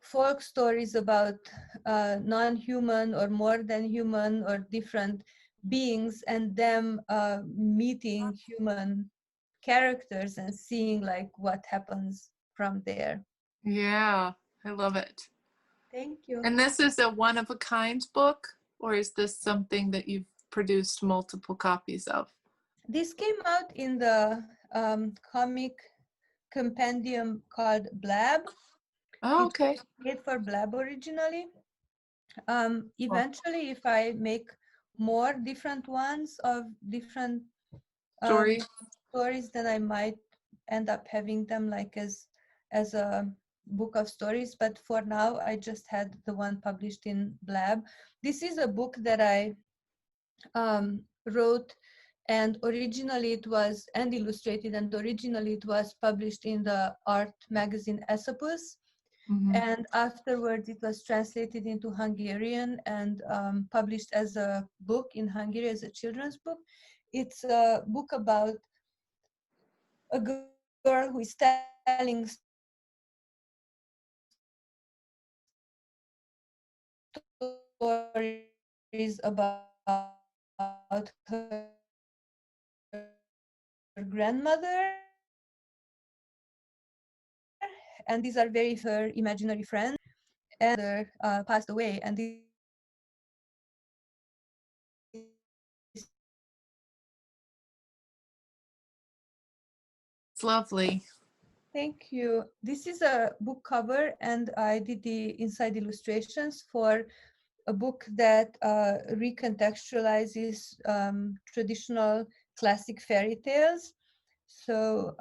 folk stories about non-human or more than human or different beings, and them meeting human characters and seeing like what happens from there. Yeah, I love it. Thank you. And this is a one-of-a-kind book, or is this something that you've produced multiple copies of? This came out in the comic compendium called Blab. Oh, okay. It was made for Blab originally. Eventually, if I make more different ones of different stories, then I might end up having them like as a book of stories. But for now, I just had the one published in Blab. This is a book that I wrote, and originally it was illustrated, and originally it was published in the art magazine Esopus. And afterwards it was translated into Hungarian and published as a book in Hungary, as a children's book. It's a book about a girl who is telling stories about her grandmother, and these are very her imaginary friends, and passed away, and this It's lovely. Thank you. This is a book cover, and I did the inside illustrations for a book that recontextualizes traditional classic fairy tales. So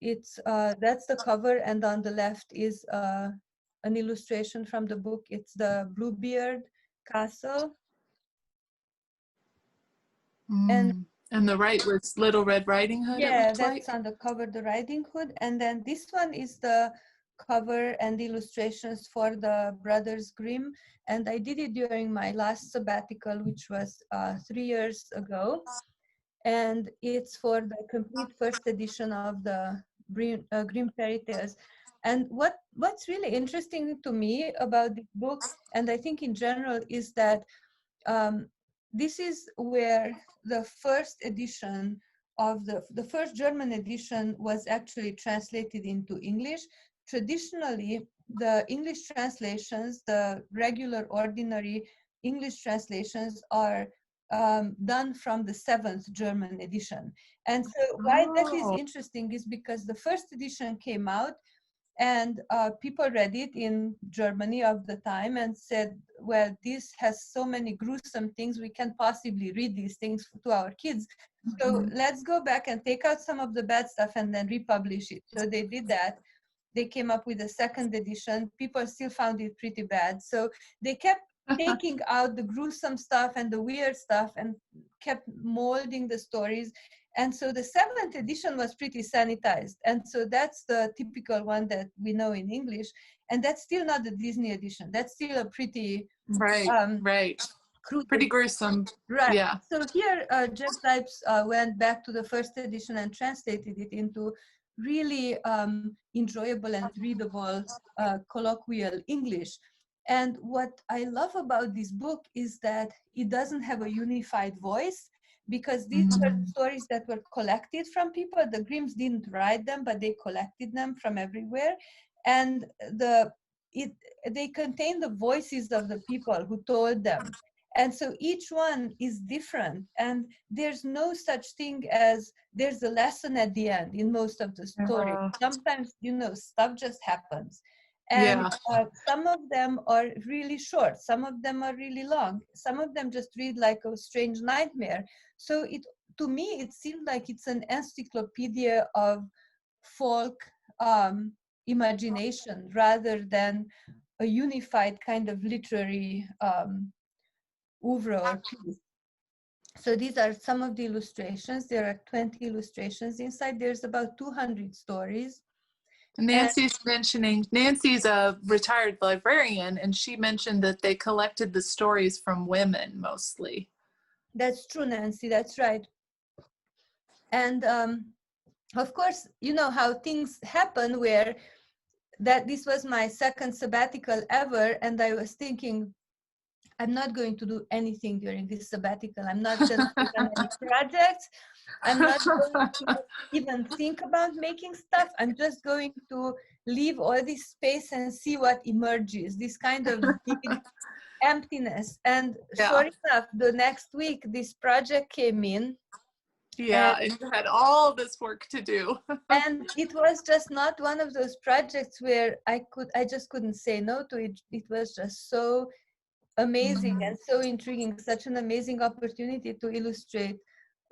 it's that's the cover, and on the left is an illustration from the book. It's the Bluebeard Castle. And the right was Little Red Riding Hood. Yeah, that's on the cover, the Riding Hood. And then this one is the cover and illustrations for the Brothers Grimm. And I did it during my last sabbatical, which was 3 years ago. And it's for the complete first edition of the Grimm fairy tales. And what's really interesting to me about this book, and I think in general, is that this is where the first edition of the first German edition was actually translated into English. Traditionally, the English translations, the regular, ordinary English translations, are done from the 7th German edition. And so why that is interesting is because the first edition came out, and people read it in Germany of the time and said, well, this has so many gruesome things, we can't possibly read these things to our kids. So let's go back and take out some of the bad stuff and then republish it. So they did that. They came up with a second edition. People still found it pretty bad. So they kept taking out the gruesome stuff and the weird stuff and kept molding the stories. And so the seventh edition was pretty sanitized. And so that's the typical one that we know in English. And that's still not the Disney edition. That's still a pretty right. crude Pretty edition. gruesome. Right. Yeah. So here, Jeff Dipes went back to the first edition and translated it into really enjoyable and readable colloquial English. And what I love about this book is that it doesn't have a unified voice, because these were stories that were collected from people. The Grimms didn't write them, but they collected them from everywhere. And they contain the voices of the people who told them. And so each one is different, and there's no such thing as there's a lesson at the end in most of the stories. Sometimes, stuff just happens. And some of them are really short, some of them are really long, some of them just read like a strange nightmare. So to me, it seemed like it's an encyclopedia of folk imagination rather than a unified kind of literary oeuvre or piece. So these are some of the illustrations. There are 20 illustrations inside. There's about 200 stories. Nancy's a retired librarian, and she mentioned that they collected the stories from women mostly. That's true, Nancy, that's right. And of course, you know how things happen, where that this was my second sabbatical ever, and I was thinking, I'm not going to do anything during this sabbatical. I'm not going to take on any projects. I'm not going to even think about making stuff. I'm just going to leave all this space and see what emerges, this kind of big emptiness. And sure enough, the next week, this project came in. Yeah, and you had all this work to do. And it was just not one of those projects where I just couldn't say no to it. It was just so amazing and so intriguing, such an amazing opportunity to illustrate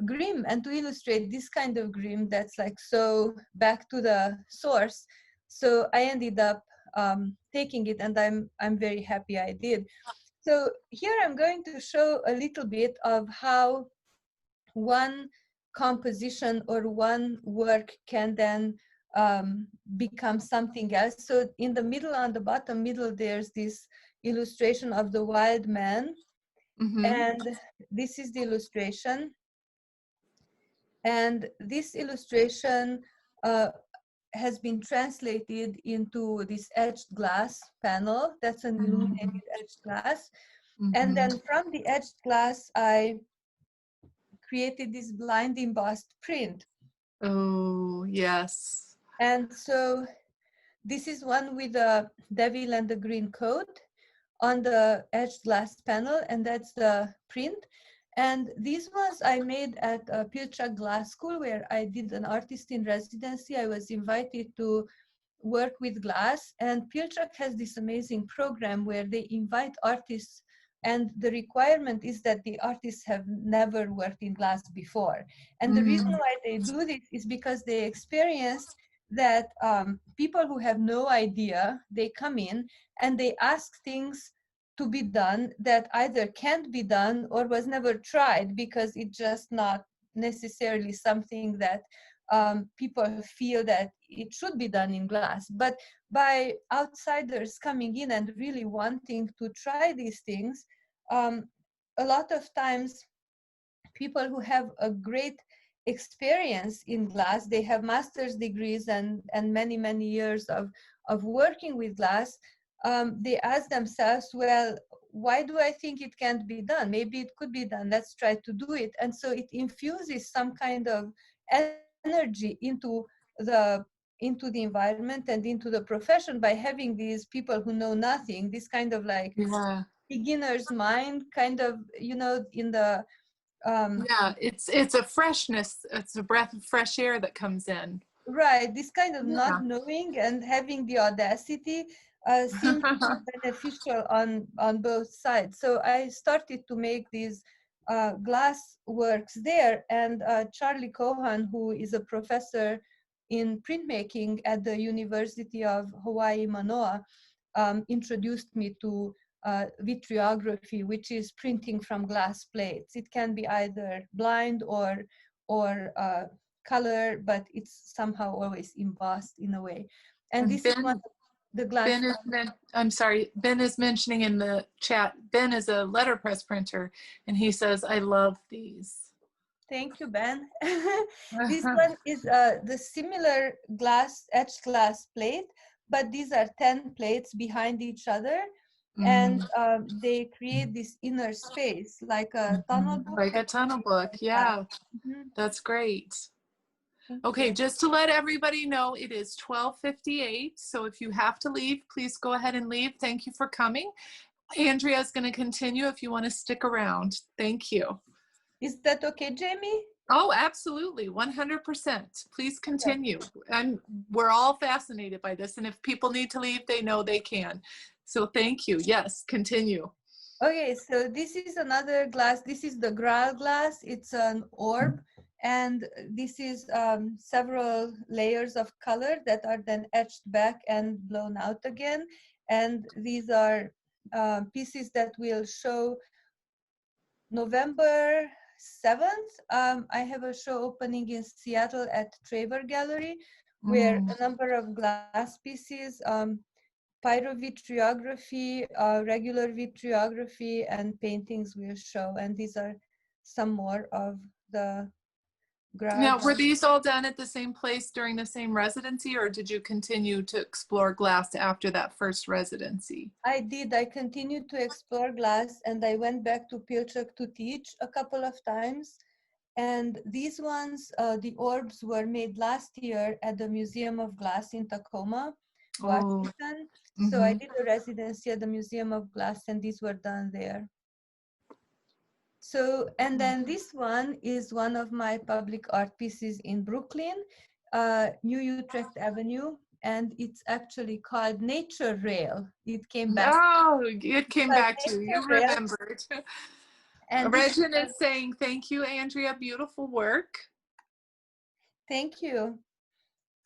Grimm and to illustrate this kind of Grimm that's like so back to the source. So I ended up taking it, and I'm very happy I did. So here I'm going to show a little bit of how one composition or one work can then become something else. So in the middle, on the bottom middle, there's this illustration of the wild man, and this is the illustration, and this illustration has been translated into this etched glass panel. That's an illuminated etched glass, and then from the etched glass I created this blind embossed print. Oh yes. And so this is one with the devil and the green coat on the etched glass panel, and that's the print. And these ones I made at Pilchuck Glass School, where I did an artist in residency. I was invited to work with glass, and Pilchuck has this amazing program where they invite artists, and the requirement is that the artists have never worked in glass before. And the reason why they do this is because they experienced that people who have no idea, they come in and they ask things to be done that either can't be done or was never tried, because it's just not necessarily something that people feel that it should be done in glass. But by outsiders coming in and really wanting to try these things, a lot of times people who have a great experience in glass, they have master's degrees and many, many years of working with glass, they ask themselves, well, why do I think it can't be done? Maybe it could be done. Let's try to do it. And so it infuses some kind of energy into the environment and into the profession by having these people who know nothing, this kind of like beginner's mind, kind of, you know, in the it's a freshness, it's a breath of fresh air that comes in. Right, this kind of not knowing and having the audacity seemed beneficial on both sides. So I started to make these glass works there, and Charlie Cohan, who is a professor in printmaking at the University of Hawaii Manoa, introduced me to vitriography, which is printing from glass plates. It can be either blind or color, but it's somehow always embossed in a way. And And this is one of the glass. I'm sorry, Ben is mentioning in the chat, Ben is a letterpress printer, and he says, I love these. Thank you, Ben. This one is the similar glass, etched glass plate, but these are 10 plates behind each other, and they create this inner space, like a tunnel book. Like a tunnel book, yeah. That's great. Okay, just to let everybody know, it is 12:58, so if you have to leave, please go ahead and leave. Thank you for coming. Andrea is going to continue if you want to stick around. Thank you. Is that okay, Jamie? Oh, absolutely, 100%. Please continue. And we're all fascinated by this, and if people need to leave, they know they can. So thank you. Yes, continue. Okay, so this is another glass. This is the Graal glass. It's an orb, and this is several layers of color that are then etched back and blown out again. And these are pieces that will show November 7th. I have a show opening in Seattle at Traver Gallery, where a number of glass pieces, pyrovitriography, regular vitriography, and paintings will show. And these are some more of the Graal. Now, were these all done at the same place during the same residency, or did you continue to explore glass after that first residency? I did. I continued to explore glass, and I went back to Pilchuck to teach a couple of times. And these ones, the orbs were made last year at the Museum of Glass in Tacoma, Washington. So I did a residency at the Museum of Glass, and these were done there. So, and then this one is one of my public art pieces in Brooklyn, New Utrecht Avenue, and it's actually called Nature Rail. It came back. Oh, it came back to you. You remembered. And Regin is saying, thank you, Andrea. Beautiful work. Thank you.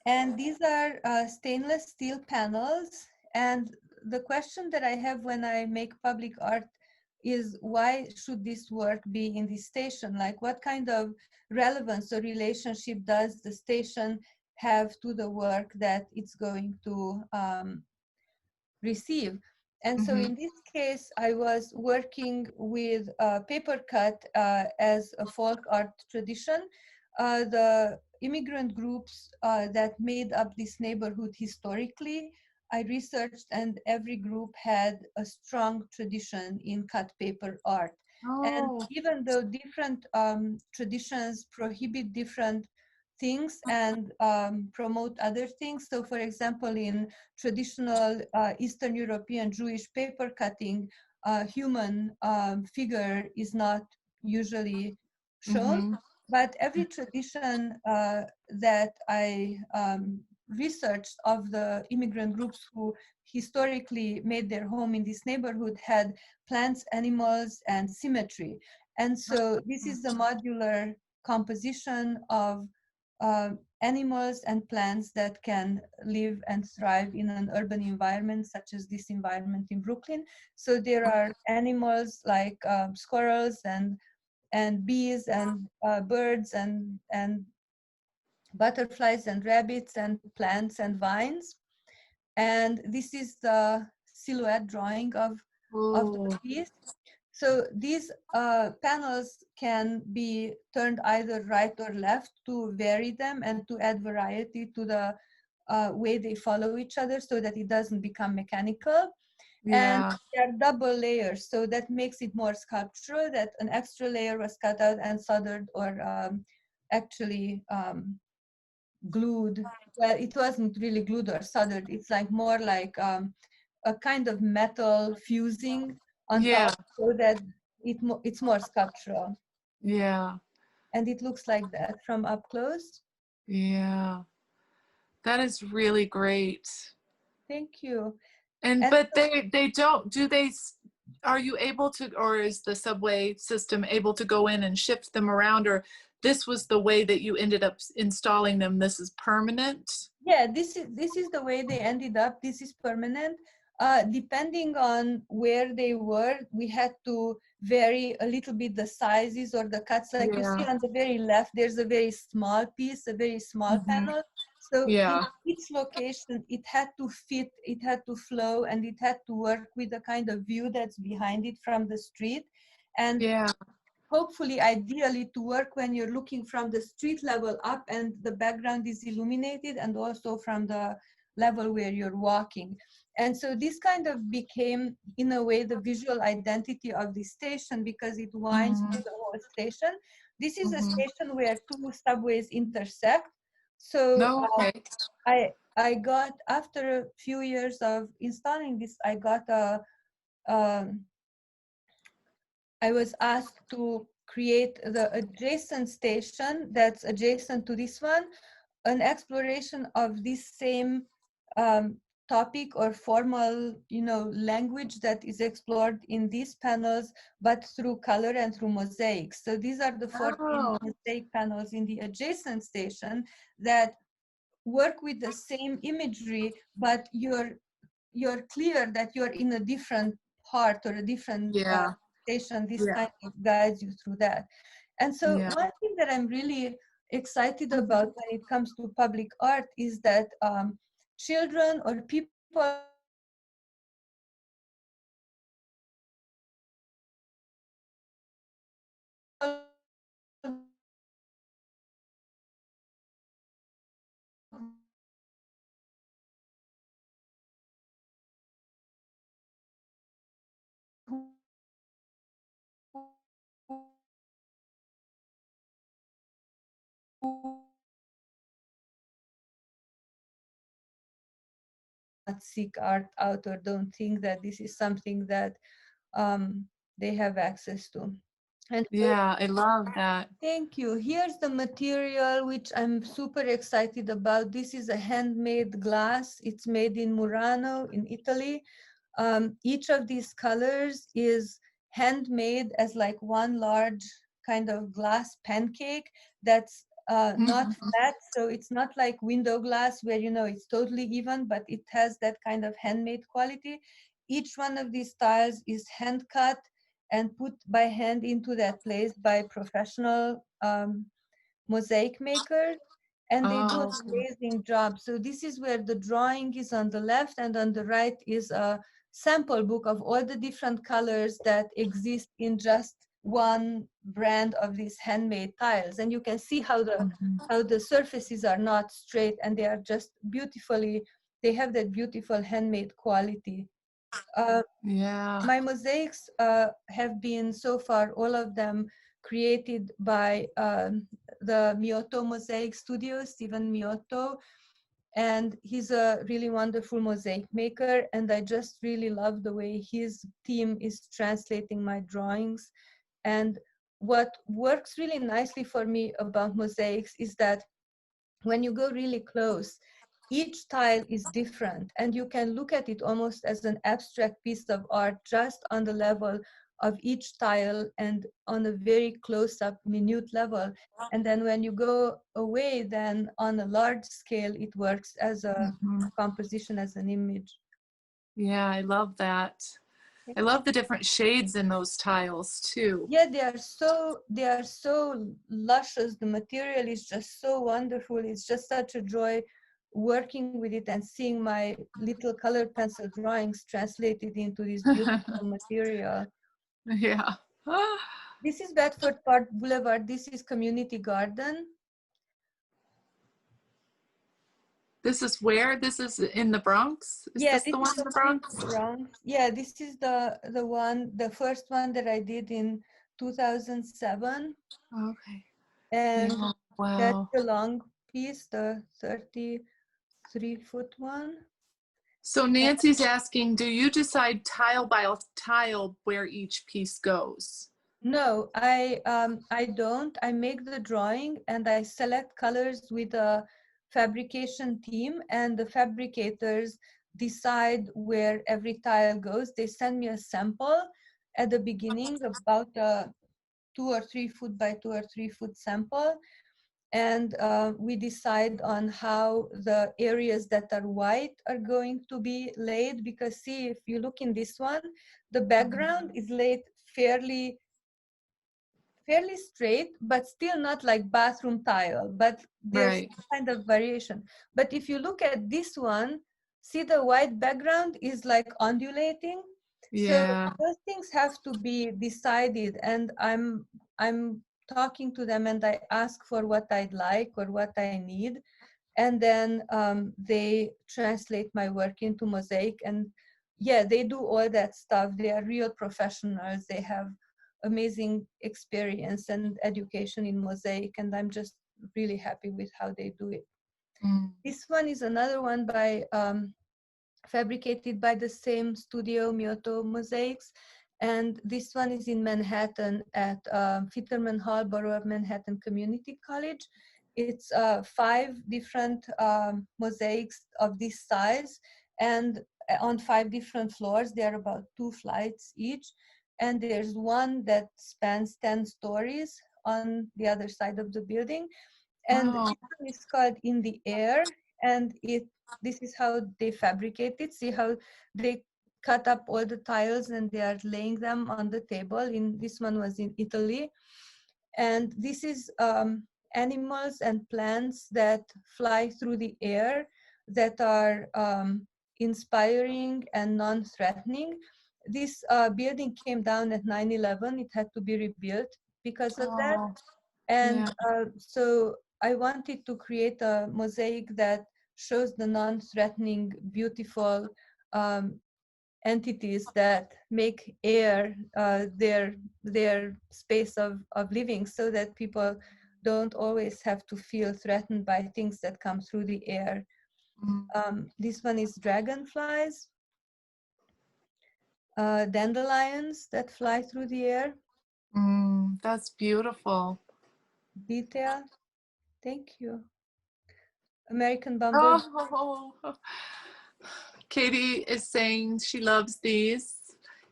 And these are stainless steel panels. And the question that I have when I make public art is, why should this work be in this station? Like, what kind of relevance or relationship does the station have to the work that it's going to receive? And so in this case, I was working with paper cut as a folk art tradition. The immigrant groups that made up this neighborhood historically, I researched, and every group had a strong tradition in cut paper art. And even though different traditions prohibit different things and promote other things. So for example, in traditional Eastern European Jewish paper cutting, human figure is not usually shown. But every tradition that I researched of the immigrant groups who historically made their home in this neighborhood had plants, animals, and symmetry. And so this is the modular composition of animals and plants that can live and thrive in an urban environment, such as this environment in Brooklyn. So there are animals like squirrels and bees and birds and butterflies and rabbits and plants and vines. And this is the silhouette drawing of the piece. So these panels can be turned either right or left to vary them and to add variety to the way they follow each other so that it doesn't become mechanical. And they're double layers, so that makes it more sculptural, that an extra layer was cut out and soldered or actually glued. Well, it wasn't really glued or soldered. It's like more like a kind of metal fusing on top, so that it's more sculptural. Yeah. And it looks like that from up close. Yeah. That is really great. Thank you. And And but they don't, do they, are you able to, or is the subway system able to go in and shift them around, or this was the way that you ended up installing them, this is permanent? yeah, this is the way they ended up. This is permanent. Depending on where they were, we had to vary a little bit the sizes or the cuts. Like you see Yeah. on the very left, there's a very small piece, a very small Mhm. panel. So in Yeah. each location, it had to fit, it had to flow, and it had to work with the kind of view that's behind it from the street. And Yeah. hopefully, ideally, to work when you're looking from the street level up and the background is illuminated, and also from the level where you're walking. And so this kind of became, in a way, the visual identity of the station, because it winds Mhm. through the whole station. This is a Mhm. station where two subways intersect. So No, okay. I got, after a few years of installing this, I got um, I was asked to create the adjacent station that's adjacent to this one, an exploration of this same um, topic or formal, language that is explored in these panels, but through color and through mosaics. So these are the 14 Oh, mosaic panels in the adjacent station that work with the same imagery, but you're clear that you're in a different part or a different yeah. station. This Yeah. kind of guides you through that. And so Yeah. one thing that I'm really excited about when it comes to public art is that children or people who not seek art out or don't think that this is something that they have access to. And so, Yeah, I love that. thank you. Here's the material which I'm super excited about. This is a handmade glass. It's made in Murano in Italy. Each of these colors is handmade as like one large kind of glass pancake that's not Mhm. flat. So it's not like window glass where, it's totally even, but it has that kind of handmade quality. Each one of these tiles is hand cut and put by hand into that place by professional mosaic makers, and they do an Oh, okay. amazing job. So this is where the drawing is on the left, and on the right is a sample book of all the different colors that exist in just one brand of these handmade tiles. And you can see how the Mhm. surfaces are not straight, and they are just beautifully, they have that beautiful handmade quality. Uh, Yeah. my mosaics have been so far, all of them created by the Miotto Mosaic Studio, Stephen Miotto. And he's a really wonderful mosaic maker. And I just really love the way his team is translating my drawings. And what works really nicely for me about mosaics is that when you go really close, each tile is different, and you can look at it almost as an abstract piece of art just on the level of each tile and on a very close-up, minute level. And then when you go away, then on a large scale, it works as a Mhm. composition, as an image. Yeah, I love that. I love the different shades in those tiles too. Yeah, they are so luscious. The material is just so wonderful. It's just such a joy working with it and seeing my little colored pencil drawings translated into this beautiful material. Yeah. This is Bedford Park Boulevard. This is Community Garden. This is where? This is in the Bronx? Is Yeah, this this the is one in the the one in Bronx? the Bronx. Yeah, this is the first one that I did in 2007. Okay. And Yeah. that's Wow. the long piece, the 33-foot one. So Nancy's asking, do you decide tile by tile where each piece goes? No, I don't. I make the drawing and I select colors with a fabrication team, and the fabricators decide where every tile goes. They send me a sample at the beginning, about a 2 or 3 foot by 2 or 3 foot sample. And we decide on how the areas that are white are going to be laid, because see, if you look in this one, the background is laid fairly straight, but still not like bathroom tile, but there's Right. kind of variation. But if you look at this one, see the white background is like undulating. So Yeah. those things have to be decided, and I'm talking to them and I ask for what I'd like or what I need, and then they translate my work into mosaic. And yeah, they do all that stuff. They are real professionals. They have amazing experience and education in mosaic, and I'm just really happy with how they do it. Mm. This one is another one by fabricated by the same studio, Myoto Mosaics, and this one is in Manhattan at Fiterman Hall, Borough of Manhattan Community College. It's 5 different mosaics of this size, and on 5 different floors. They are about 2 flights each, and there's one that spans 10 stories on the other side of the building. And Wow. this one is called In the Air, and this is how they fabricate it. See how they cut up all the tiles and they are laying them on the table. In this one was in Italy, and this is animals and plants that fly through the air, that are inspiring and non-threatening. This building came down at 9/11. It had to be rebuilt because of that. Oh, And yeah. so I wanted to create a mosaic that shows the non-threatening, beautiful entities that make air their space of living, so that people don't always have to feel threatened by things that come through the air. Mm. This one is dragonflies, dandelions that fly through the air. Mm. That's beautiful. Detail. Thank you. American bumblebee. Oh, Katie is saying she loves these.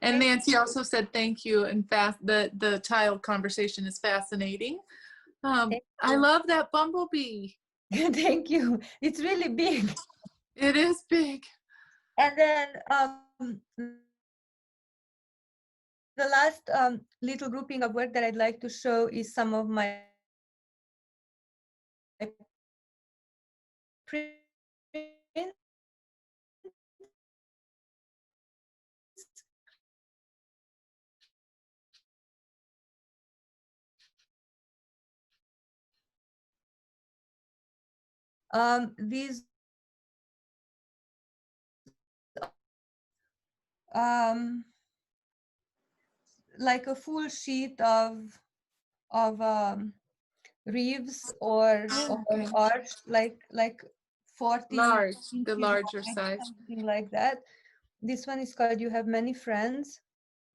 And Thank Nancy also said thank you. And the tile conversation is fascinating. Thank I you. love that bumblebee. Thank you. It's really big. It is big. And then the last little grouping of work that I'd like to show is some of my prints. These like a full sheet of reeves or Okay. arch, like 40 Large, the inches larger wide, size. something like that. This one is called You Have Many Friends.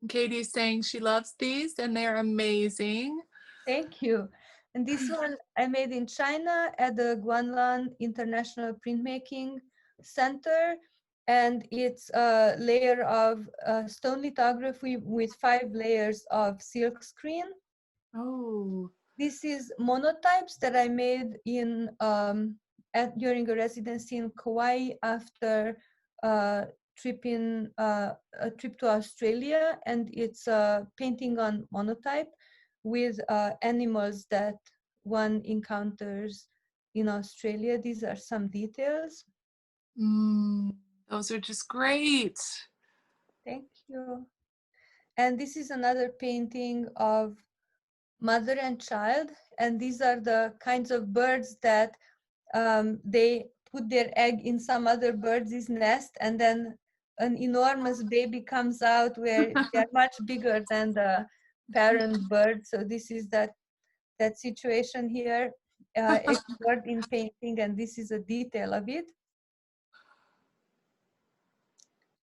Katie is saying she loves these and they're amazing. Thank you. And this one I made in China at the Guanlan International Printmaking Center. And it's a layer of stone lithography with 5 layers of silk screen. Oh. This is monotypes that I made in during a residency in Kauai after a trip to Australia, and it's a painting on monotype with animals that one encounters in Australia. These are some details. Those are just great. Thank you. And this is another painting of mother and child, and these are the kinds of birds that they put their egg in some other bird's nest, and then an enormous baby comes out where they're much bigger than the parent bird. So this is that situation here, explored in painting, and this is a detail of it.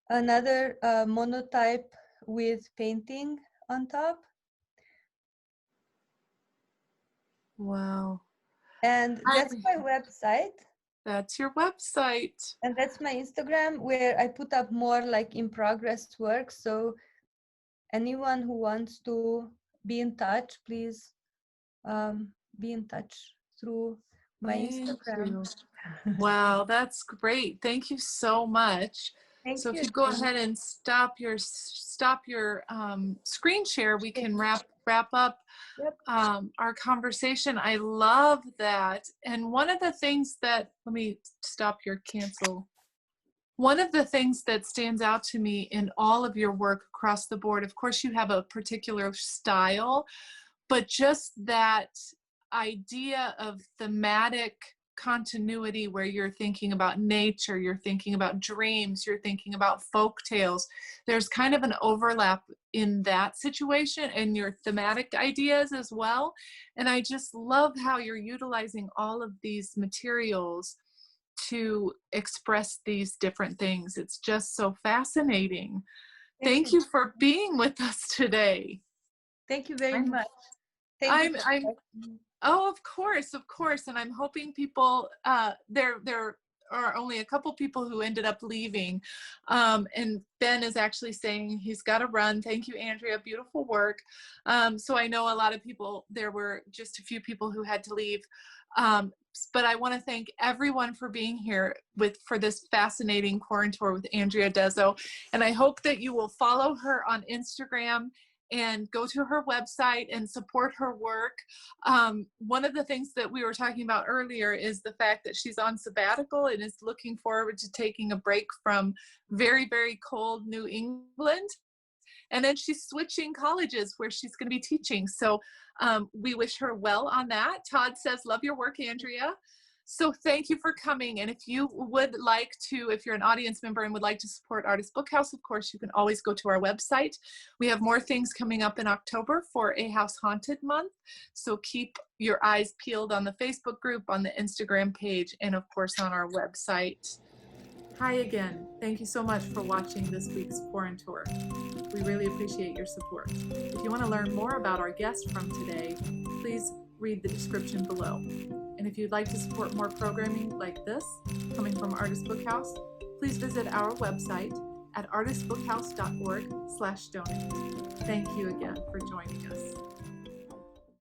Another monotype with painting on top. Wow. And that's my website. That's your website. And that's my Instagram, where I put up more like in progress work. So anyone who wants to be in touch, please be in touch through my Thank Instagram. you. Wow, that's great. Thank you so much. Thank So if you. you go ahead and stop your screen share, we can wrap up Yep. our conversation. I love that. And one of the things that, let me stop your cancel. One of the things that stands out to me in all of your work across the board, of course, you have a particular style, but just that idea of thematic continuity where you're thinking about nature, you're thinking about dreams, you're thinking about folk tales. There's kind of an overlap in that situation and your thematic ideas as well. And I just love how you're utilizing all of these materials to express these different things. It's just so fascinating. Thank you for being with us today. Thank you very much. Thank you. Oh, of course. And I'm hoping people, there are only a couple people who ended up leaving. And Ben is actually saying he's got to run. Thank you, Andrea. Beautiful work. So I know a lot of people, there were just a few people who had to leave. But I want to thank everyone for being here for this fascinating Quarantour with Andrea Dezsö. And I hope that you will follow her on Instagram and go to her website and support her work. One of the things that we were talking about earlier is the fact that she's on sabbatical and is looking forward to taking a break from very, very cold New England. And then she's switching colleges where she's going to be teaching. So we wish her well on that. Todd says, love your work, Andrea. So thank you for coming. And if you would like to, if you're an audience member and would like to support Artist Bookhouse, of course, you can always go to our website. We have more things coming up in October for A House Haunted Month. So keep your eyes peeled on the Facebook group, on the Instagram page, and of course on our website. Hi again. Thank you so much for watching this week's Quarantour. We really appreciate your support. If you want to learn more about our guest from today, please read the description below. And if you'd like to support more programming like this, coming from Artist Bookhouse, please visit our website at artistbookhouse.org/donate. Thank you again for joining us.